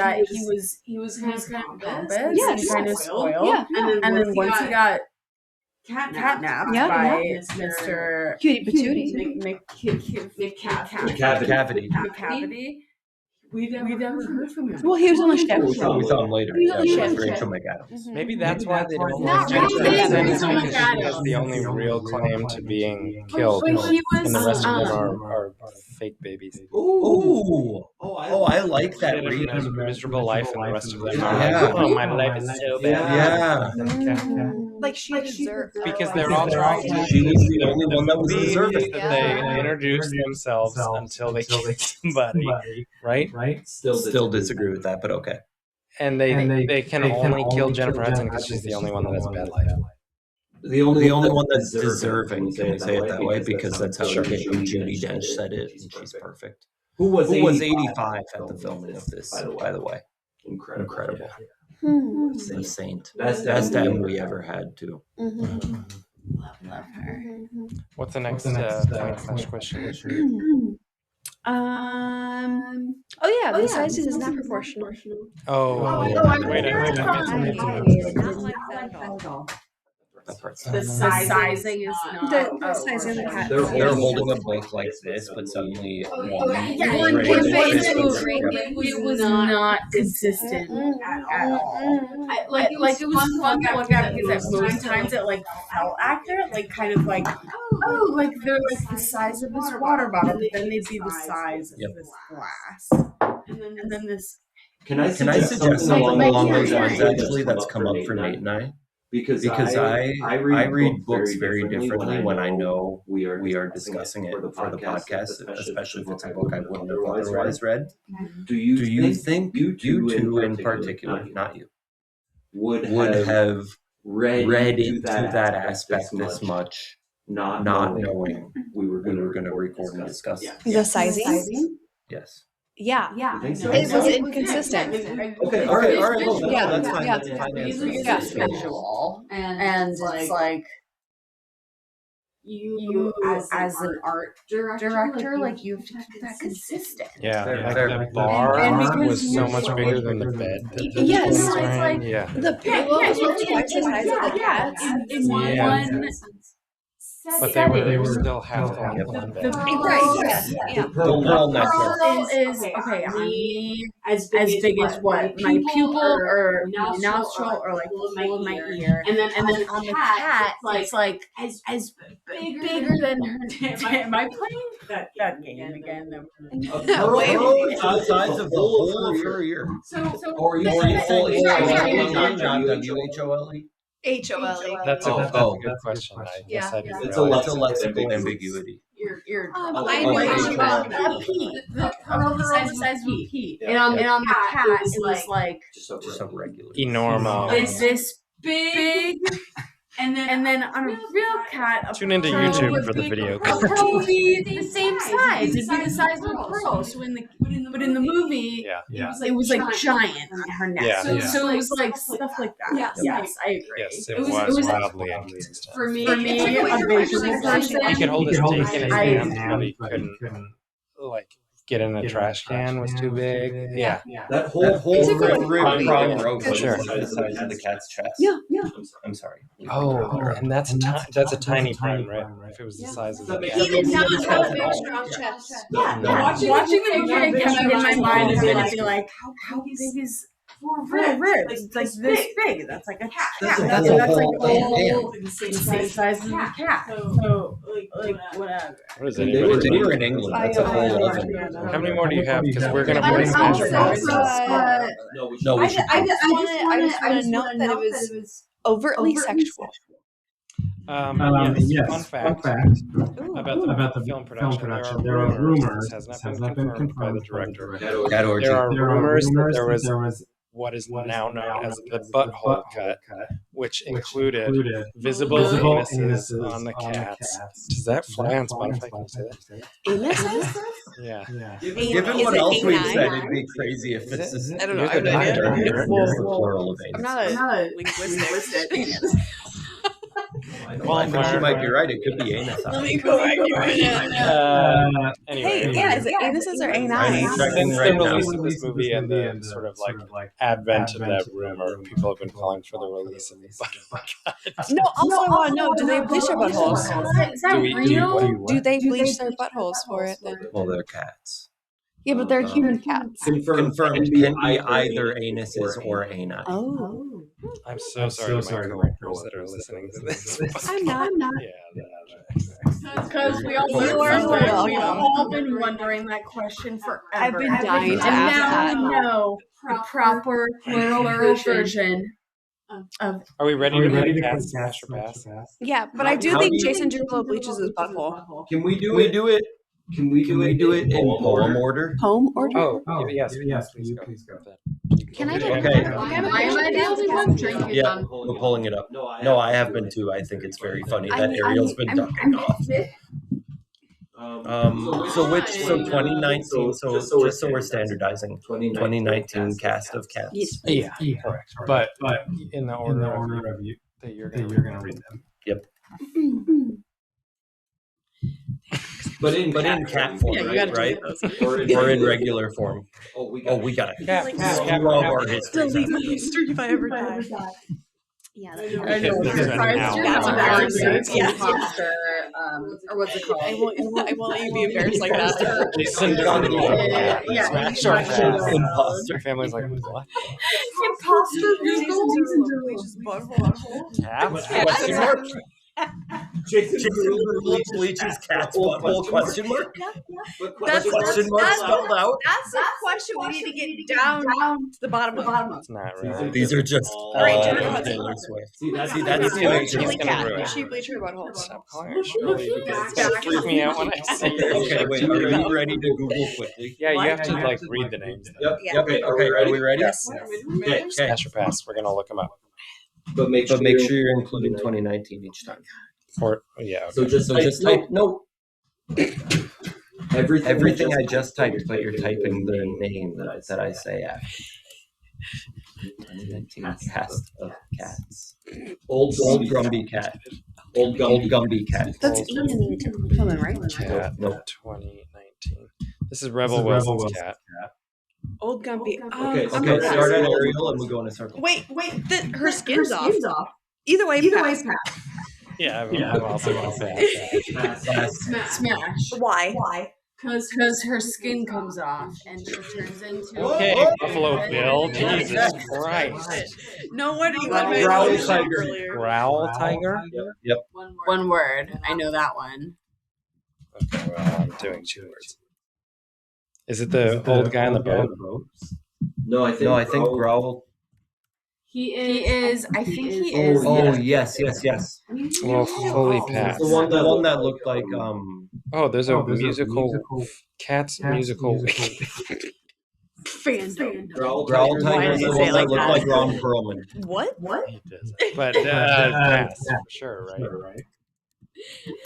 he was kind of pompous, Yes. kind of spoiled, Yeah. and then once he got catnapped Yeah. by Mr. Cutie patootie. Cavity. We never heard from him. Well, he was on the ship. We saw him later. He was on the Yeah, ship. Rachel McAdams. Maybe that's why they don't. Not like really. Jennifer Rachel Aniston, because she McAdams. has the only real claim to being killed, But he was, and the rest of them are fake babies. Ooh. Oh, I like that She read. had a miserable life, and the rest of them are Yeah. like, "Oh, my life is so bad." Yeah. Like she deserved. Because they're all trying to. She was the only one that was believe deserving. that they introduce themselves until they kill somebody, right? Still disagree with that, but okay. And they can only kill Jennifer Hudson because she's the only one that has a bad life. The only one that's deserving, can we say it that way? Because that's how Judi Dench said it, and she's perfect. Who was 85 at the filming of this, by the way? Incredible. It's insane. Best M we ever had, too. Love her. What's the next point / question? Oh yeah, the size is not proportional. Oh, wait, I Not like that at all. the sizing is not. The size of the cat. They're holding a book like this, but suddenly One right kid in face the moves. face. It was not consistent at all. Like it was fun to look at because at most times it like felt accurate, like kind of like like they're like the size of this water bottle, but then they'd be the size of this glass, and then this. Can I suggest something along those lines? Actually, that's come up for Nate and I. Because I read books very differently when I know we are discussing it for the podcast, especially if it's a book I wouldn't have otherwise read. Do you think you two in particular, not you, would have read into that aspect this much, not knowing we were going to record and discuss it? The sizing? Yes. Yeah. So? It was inconsistent. Okay. All right. Well, Yeah, that's fine. yeah. That's a fine answer. Yeah. Visual, and it's like you as an art director, like you have to keep that consistent. Yeah, Fair. like the bar And because was so much bigger than the bed. Yes. It's like Yeah. The pillows were twice the size of the cats. in Yeah. one. But they were still half the length of the bed. Right. Yeah. Pearl necklace. Pearl is okay. On me, as big as what my pupil or my nostril or like full of my ear, and then on the cat, it's like as bigger than her. Am I playing that game again? Pearl size of the whole of her ear. Or you full WHOLE? HOLE. That's a good question. I guess I didn't It's a realize. lexical ambiguity. Your I Oh, know like what you Pearl. mean. a pea, the pearl the size of a pea, and on the cat it was like Just a regular. Enormous. it's this big And then on a real cat, Tune into YouTube for the video. A pearl would be the same size. It'd be the size of a pearl. So but in the movie, it was like giant on her neck. Yeah. So it was like stuff like that. Yes, I agree. Yes, it was wildly inconsistent. For me, a visual person. He could hold his dick in his hand, but he couldn't like get in a trash can was too big. Yeah. That whole prong rope was Sure. the size of the cat's chest. Yeah. I'm sorry. Oh, and that's a tiny prong, right? If it was the size of the cat. He did not have a big strong chest. Watching the movie, I kept in my mind is going to be like, how big is four ribs? It's like this big. That's like a cat. That's the same size as a cat. So like whatever. What is They it? were in England. That's a whole other. How many more do you have? Because we're gonna I play was Smash also, Pass. No, we should. I just want to note that it was overtly sexual. Yes. Fun fact about the film production. There are rumors. This has not been confirmed by the director. There are rumors that there was what is now known as the butthole cut, which included visible anuses on the cats. Does that fly on Spotify? Can you say that? Anuses? Yeah. Given Is what it else we've A9? said, it'd be crazy if this is. I don't know. I have no idea. Here's the plural of I'm anus. not a linguistic. Well, I think you might be right. It could be anus. Let me correct you. Anyway. Hey, is it anuses or I'm A9s? checking Since right the now. release of this movie and the sort of like advent of that rumor, people have been calling for the release of the butthole. No, also I want to know, do they bleach their buttholes? Is that real? Do they bleach their buttholes for it? Well, they're cats. Yeah, but they're human cats. Confirmed can be either anuses or ani. Oh. I'm so sorry to my coworkers that are listening to this. I'm not. Yeah. Because we've all been wondering that question forever. I've been dying to and ask now that. we know the proper plural version of. Are we ready to cast Smash or Pass? Yeah, but I do How think do you- Jason Derulo bleaches his butthole. Can we do it? Can we do it in poem order? Home order? Oh, yes, please go. Can I do Okay. Why am I the only one drinking? Yeah, we're pulling it up. No, I have been too. I think it's very funny that Ariel's been ducking off. So 2019. So just so we're standardizing, 2019 cast of cats. Yeah, correct. But in the order of you that you're gonna read them. Yep. But in cat form, right? Or in regular form. Oh, we got it. Cat. We love our history. Delete my history if I ever die. Yeah, I know. That's embarrassing. Yeah. Imposter, or what's it called? I won't let you be embarrassed like that. Jason Yeah. Smash or Pass. Imposter. Family's like, what? Imposter Jason Derulo's butthole. Cats? Question mark? Jason Derulo bleaches cat's butthole? Question mark? That's Question mark spelled out? That's the question we need to get down to the bottom of. It's not really. These are just Taylor Swift. See, that's the amazing. Chili gonna cat. ruin it. She bleached her butthole. Stop calling her Shirley because it's gonna freak me out when I see her. Okay, wait. Are you ready to Google quickly? Yeah, you have to like read the names. though. Yeah. Okay. Are we ready? Yes. Okay. Smash or Pass. We're gonna look them up. But make sure you're including 2019 each time. Or yeah. So just type no. Everything I just typed, but you're typing the name that I say after. 2019 cast of cats. Old Gumby cat. Old Gumby cat. That's Ian Tillman, right? Cat. Nope. 2019. This is Rebel Wilson's cat. Old Gumpy. Okay. Start at Ariel and we go in a circle. Wait. Her skin's off. Either way, pass. Yeah, I'm also gonna say Smash. Why? Because her skin comes off and she turns into. Okay, Buffalo Bill. Jesus Christ. No wonder you let me Growl know tiger. earlier. Growl tiger? Yep. One word. I know that one. Okay, well, I'm doing 2 words. Is it the old guy on the boat? No, I think Growl. He is. I think he is. Oh yes. Well, fully pass. The one that looked like Oh, there's a musical Cats musical. Fandom. Growl Why Tiger's did the you say one it that like looked that? like Ron Perlman. What? He does. But pass for sure, right?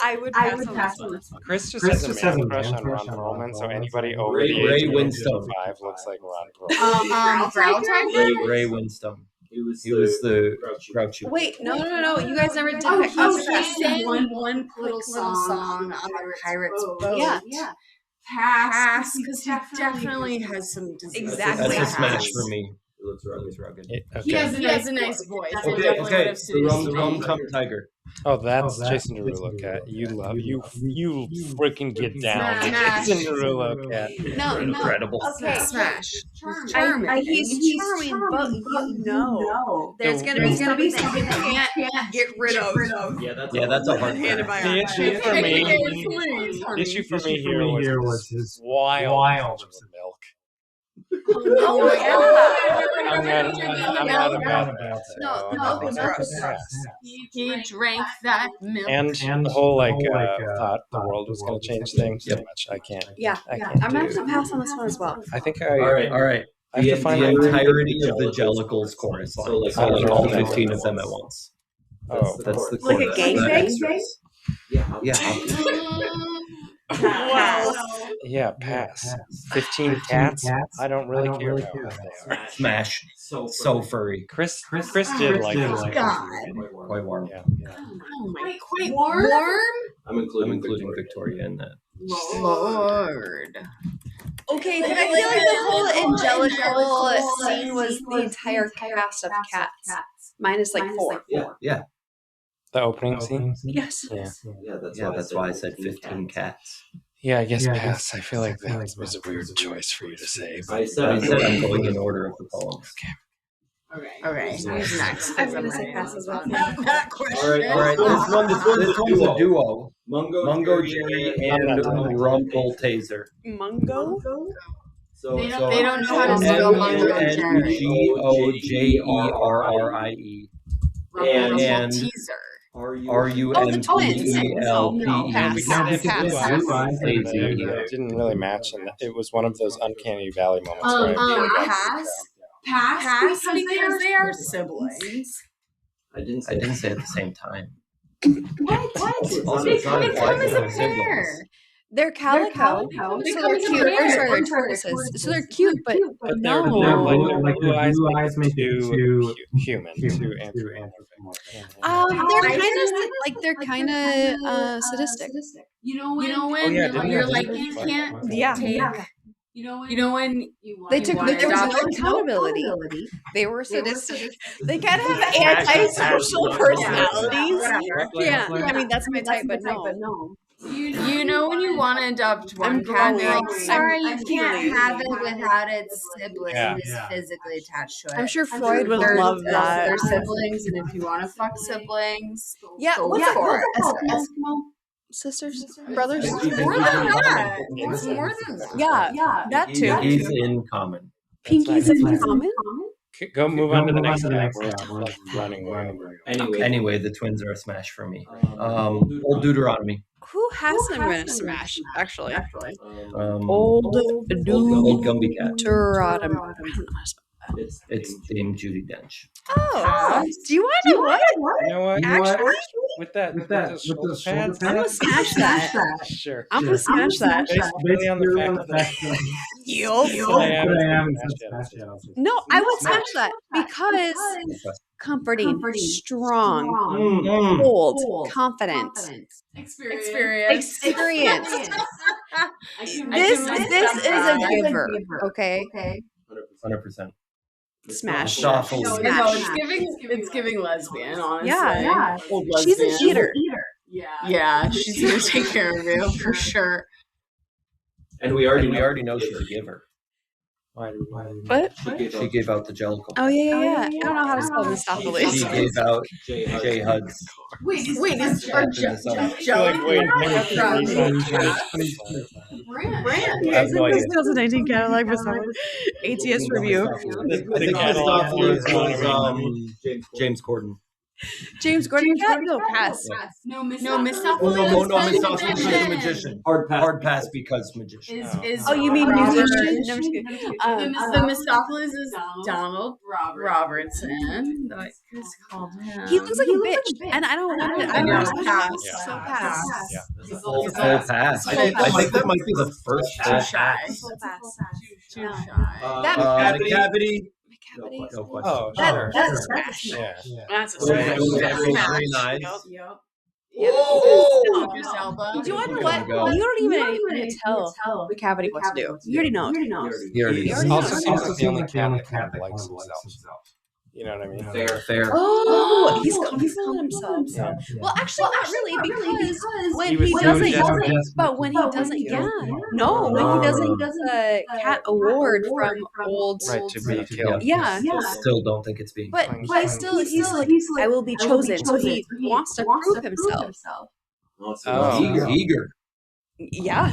I would pass on this one. Chris just has a man crush on Ron Perlman, so anybody over the Ray age of Winstone. 5 looks like Ron Perlman. Growl Tiger? Ray Winstone. He was the Grouchy. Wait, no. You guys never did pick He sang one little song on the pirate's boat. Yeah. Pass, because he definitely has some disease. Exactly. That's a smash for me. It looks rugged. He Okay. has a nice voice. I Okay, definitely would have the rum-tum tiger. Oh, that's Jason Derulo cat. You freaking get down, Smash. Jason Derulo cat. No. Incredible. Okay. Smash. Charming. He's charming, but you know there's gonna be something that you can't get rid of. Yeah, that's a hard one. The issue for me, here was his wild of milk. Oh my I'm not about that. No, the milk was gross. He drank that milk. And the whole thought the world was going to change things so much. I can't. Yeah. I can't I'm do. gonna have to pass on this one as well. I think All right. I have to find the my entirety of the Jellicles chorus line. So like all 15 of them at once. Oh, That's the Like a chorus. gangbang? Extras. Yeah. Wow. yeah, pass. 15 cats. I don't really care how they are. Smash. So furry. Chris did like this. God. Quite warm. Yeah. Oh my, quite warm? I'm including Victoria in that. Lord. Okay, but I feel like the whole angelical scene was the entire cast of cats, minus like 4. Yeah. The opening scene? Yes. Yeah. That's why I said 15 cats. Yeah, I guess pass. I feel like that was a weird choice for you to say. But I said I'm going in order of the poems. Okay, who's next? I'm gonna say pass as well. That question. All right. This one's a duo. Mungo Jerry and Rumple Taser. Mungo? So They don't know how to spell Mungo Jerry. Mungojerrie. And Teaser. Rumpelpe. it didn't really match, and it was one of those uncanny valley moments where Pass because they are siblings. I didn't say at the same time. What? Also, They it's not come implied as that a they're pair. They're calico, They so come they're as a cute. pair. Or they're tortoises, so they're cute, but they're no. like the blue eyes make it too human, too anthropomorphic. They're kind of sadistic. You know when you're like you can't take. You know when They took there was no accountability. They were sadistic. They kind of have antisocial personalities. Yeah, I mean that's my type, but no. You know when you want to adopt one cat, and you're like, sorry, you can't have it without its sibling who's physically attached to it. I'm sure Freud would love that. They're siblings, and if you want to fuck siblings, Yeah, go what's it for called? it. Eskimo sisters, brothers. It's more than that. It's more than that. Yeah, that too. Pinkies in common. Pinkies in common. Go move on to the next one. We're running away. Anyway, the twins are a smash for me. Old Deuteronomy. Who hasn't been a smash, actually? Old Gumby Cat. Deuteronomy. It's Dame Judi Dench. Oh, do you want to know what? You know what? Actually, With the shoulder pads, I'm gonna smash that. Sure. I'm gonna smash that. Basically on the fact that No, I would smash that because comforting, strong, bold, confident, experienced. This is a giver. Okay, 100%. smash. Thoughtful. No, Smash. it's giving lesbian, honestly. Yeah. Old She's a lesbian. cheater. Yeah, she's gonna take care of you for sure. And we already know she's a giver. What? She gave out the Jellicle. Oh yeah. I don't know how to spell this stuff. She gave out J Huds. Wait, is our Brand. That's why This 2019 catalog was ATS review. I think Christoph was James Corden. James Gordon cat? No, pass. No, Miss No, Mistopheles is the magician. Hard pass because magician. Oh, you mean Robert- musician? No, I'm just kidding. The Mistopheles is Donald Robertson. Like, who's called him? He looks like a bitch, and I don't want it. I know. Pass. Yeah. So pass. Yeah. It's a full pass. I think that might be the first full pass. Full pass. Too No. shy. The cavity. Cavity. No question. Oh, That, sure. that's a smash. Yeah. That's a Green smash. eyes. Yep. Oh! Idris Elba. Do you want to know There what? we go. You don't even need to tell the cavity what to do. You already know. Here it He is. also seems like the only cat that kind of likes himself. You know what I mean? Fair. Oh, he's confident in himself. Yeah. Well, actually, not really, because when He was he so doesn't, desperate. but when he doesn't, no, when he doesn't get the cat award from old, Right, to be killed. yeah. Still don't think it's being. But he's like, I will be chosen. So he wants to prove himself. Oh. Eager. Yeah.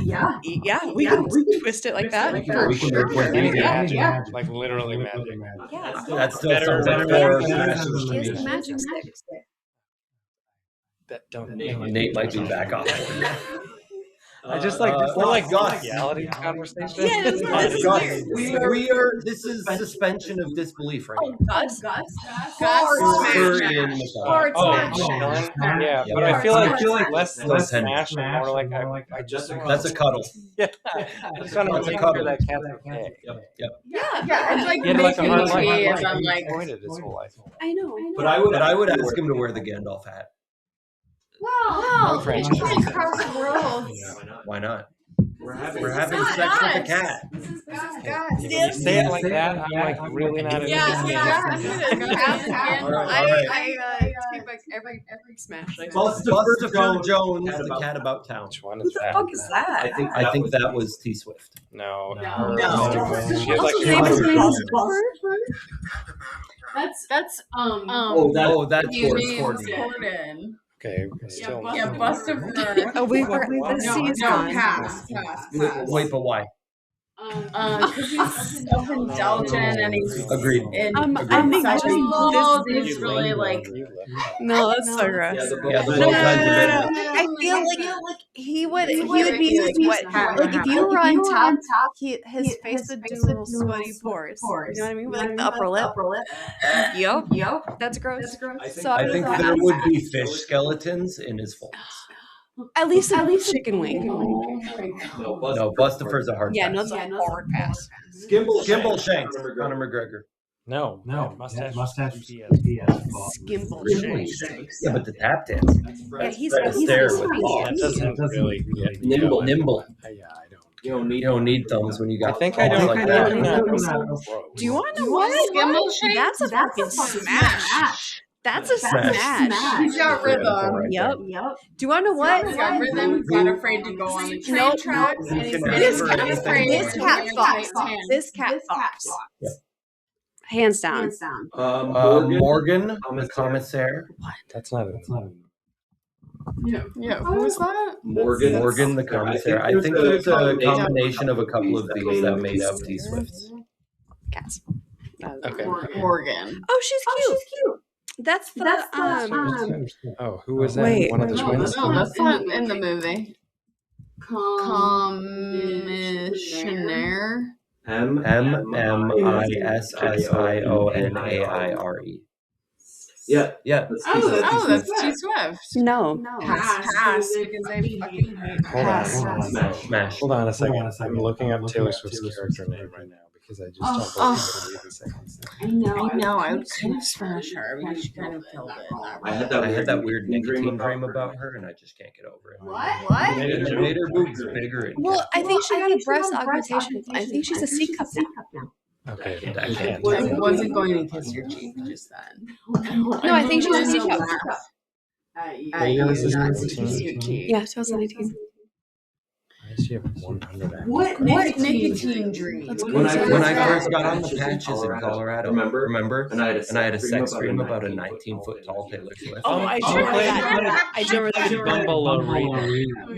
We can twist it like that. We can work with Maybe magic. magic. Like literally magic. Yeah. That's still Better- something better- for better- Smash He has to the me. magic stick. That don't. Nate might be back off. I just like this oh my God. legality conversation. Yeah, this is Gus, we are. This is suspension of disbelief right now. Gus. We're in the Hard Oh, smash. yeah, Yeah. but I feel like less than smash and more like I just That's a cuddle. yeah. I just want to That's a make cuddle. sure that cat's okay. Yep. Yeah, it's like He had like a making hard life. tea Like, as I'm he like, avoided his whole life. I know. But I would ask him to wear the Gandalf hat. Wow. French. across the world. Why not? We're having sex with a cat. When you say it like that, I'm like really not into this. I take back every smash. Like, Buster Jones, the cat about town. Which one who is the that? fuck is that? I think that was T Swift. No. No. She has like Also, David's name is That's Oh, that's James Gordon. Corden. okay, still. Yeah, Buster. Oh, wait, the No, C's no, gone. pass. Wait, but why? Because he's self-indulgent and he's Agreed. I think such just a this- he's really like No, that's so gross. Yeah, the No, both kinds of men. I feel like he would be like what cat like if hat. you were on top, his face would do little sweaty pores. You know what I mean? With like the upper lip. Yup. That's gross. So I think there would be fish skeletons in his folds. at least chicken wing. No, Buster's a hard Yeah, pass. no, it's a hard pass. Skimble Shanks, Conor McGregor. No. Mustache. Skimble Really? shanks. Yeah, but the tap dance. Yeah, he's Stare with sweet. balls. That doesn't really get me Nimble. Yeah, I don't. You don't need thumbs when you I got. think I balls don't like like that. that. Do you want to know what? Skimble shake? That's a fucking smash. That's a smash. He's got rhythm. Yep. Do you want to know what? He's got rhythm. He's not afraid to go on the train Nope. tracks. And he's Can not This never cat, afraid anything. this to cat wear fox. tight pants. This cat fox. Yep. Hands down. Morgan, the commissaire. That's not it. Yeah, who was that? Morgan, the commissaire. I think it's a combination of a couple of these that made up T Swifts. Cats. Okay. Morgan. Oh, she's cute. That's the Oh, who was that? Wait. One of the twins? No, that's not in the movie. Commissioner. MMISSIONAIRE. Yeah. That's T Swift. no. Pass because I fucking hate Hold on. Smash. Hold on a second. I'm looking up Taylor Swift's character name right now because I just don't believe it. I know. I would kind of smash her because she kind of killed it. I had that weird nicotine dream about her, and I just can't get over it. What? It made her boobs bigger. And Well, I think she got a breast augmentation. I think she's a C cup now. Okay. I wasn't going to kiss your cheek just then. No, I think she's a C cup. This is 19. Yeah, 2019. Why does she have 100 What nicotine dream? When I first got on the patches in Colorado, remember? And I had a sex dream about a 19-foot tall Taylor Swift. Oh, I do remember that. I do remember that. Bumble.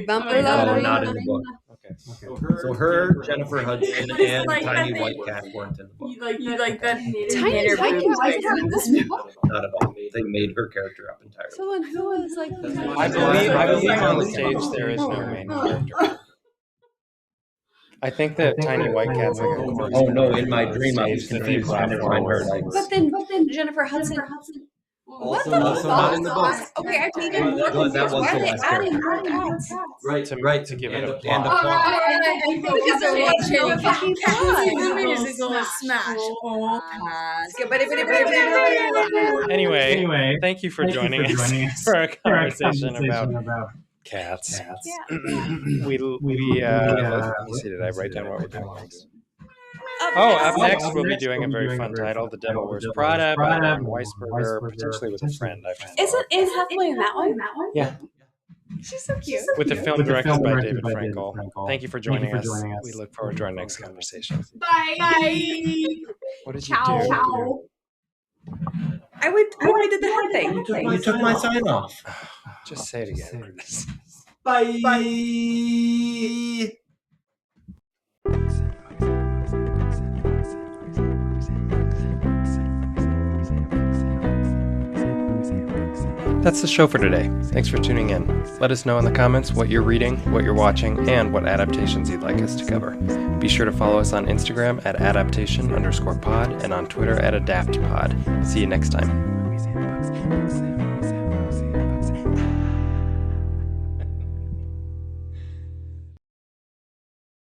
Bumble. No, not in the book. Okay. So her, Jennifer Hudson, and like Tiny that White they- Cat weren't in the book. You like that Tiny White Cat was in this book. Not at all. They made her character up entirely. So then who was like the I believe on the stage there is no main character. I think that Tiny White Cat's like a chorus. Oh no! In my dream, I was Stage that confused. they I never mind her. Like, But then Jennifer Hudson. What the Also not in the book. Okay, I made it more Well, that was confused. Why the are they last adding character. more cats? right, to give it and a and plot. plot. Because there was no fucking Smash. Oh, pass. Anyway, thank you for joining us for a conversation about cats. We let me see, did I write down what we're doing next? Up next we'll be doing a very fun title, The Devil Wears Prada, by Lauren Weisberger, potentially with a friend. Isn't Anne Hathaway in that one? Yeah. She's so cute. With the film directed by David Frankel. Thank you for joining us. We look forward to our next conversation. Bye. What did you Ciao. do? I did the head thing. You took my sign off. Just say it again, Chris. Bye. That's the show for today. Thanks for tuning in. Let us know in the comments what you're reading, what you're watching, and what adaptations you'd like us to cover. Be sure to follow us on Instagram at adaptation_pod and on Twitter at adaptpod. See you next time.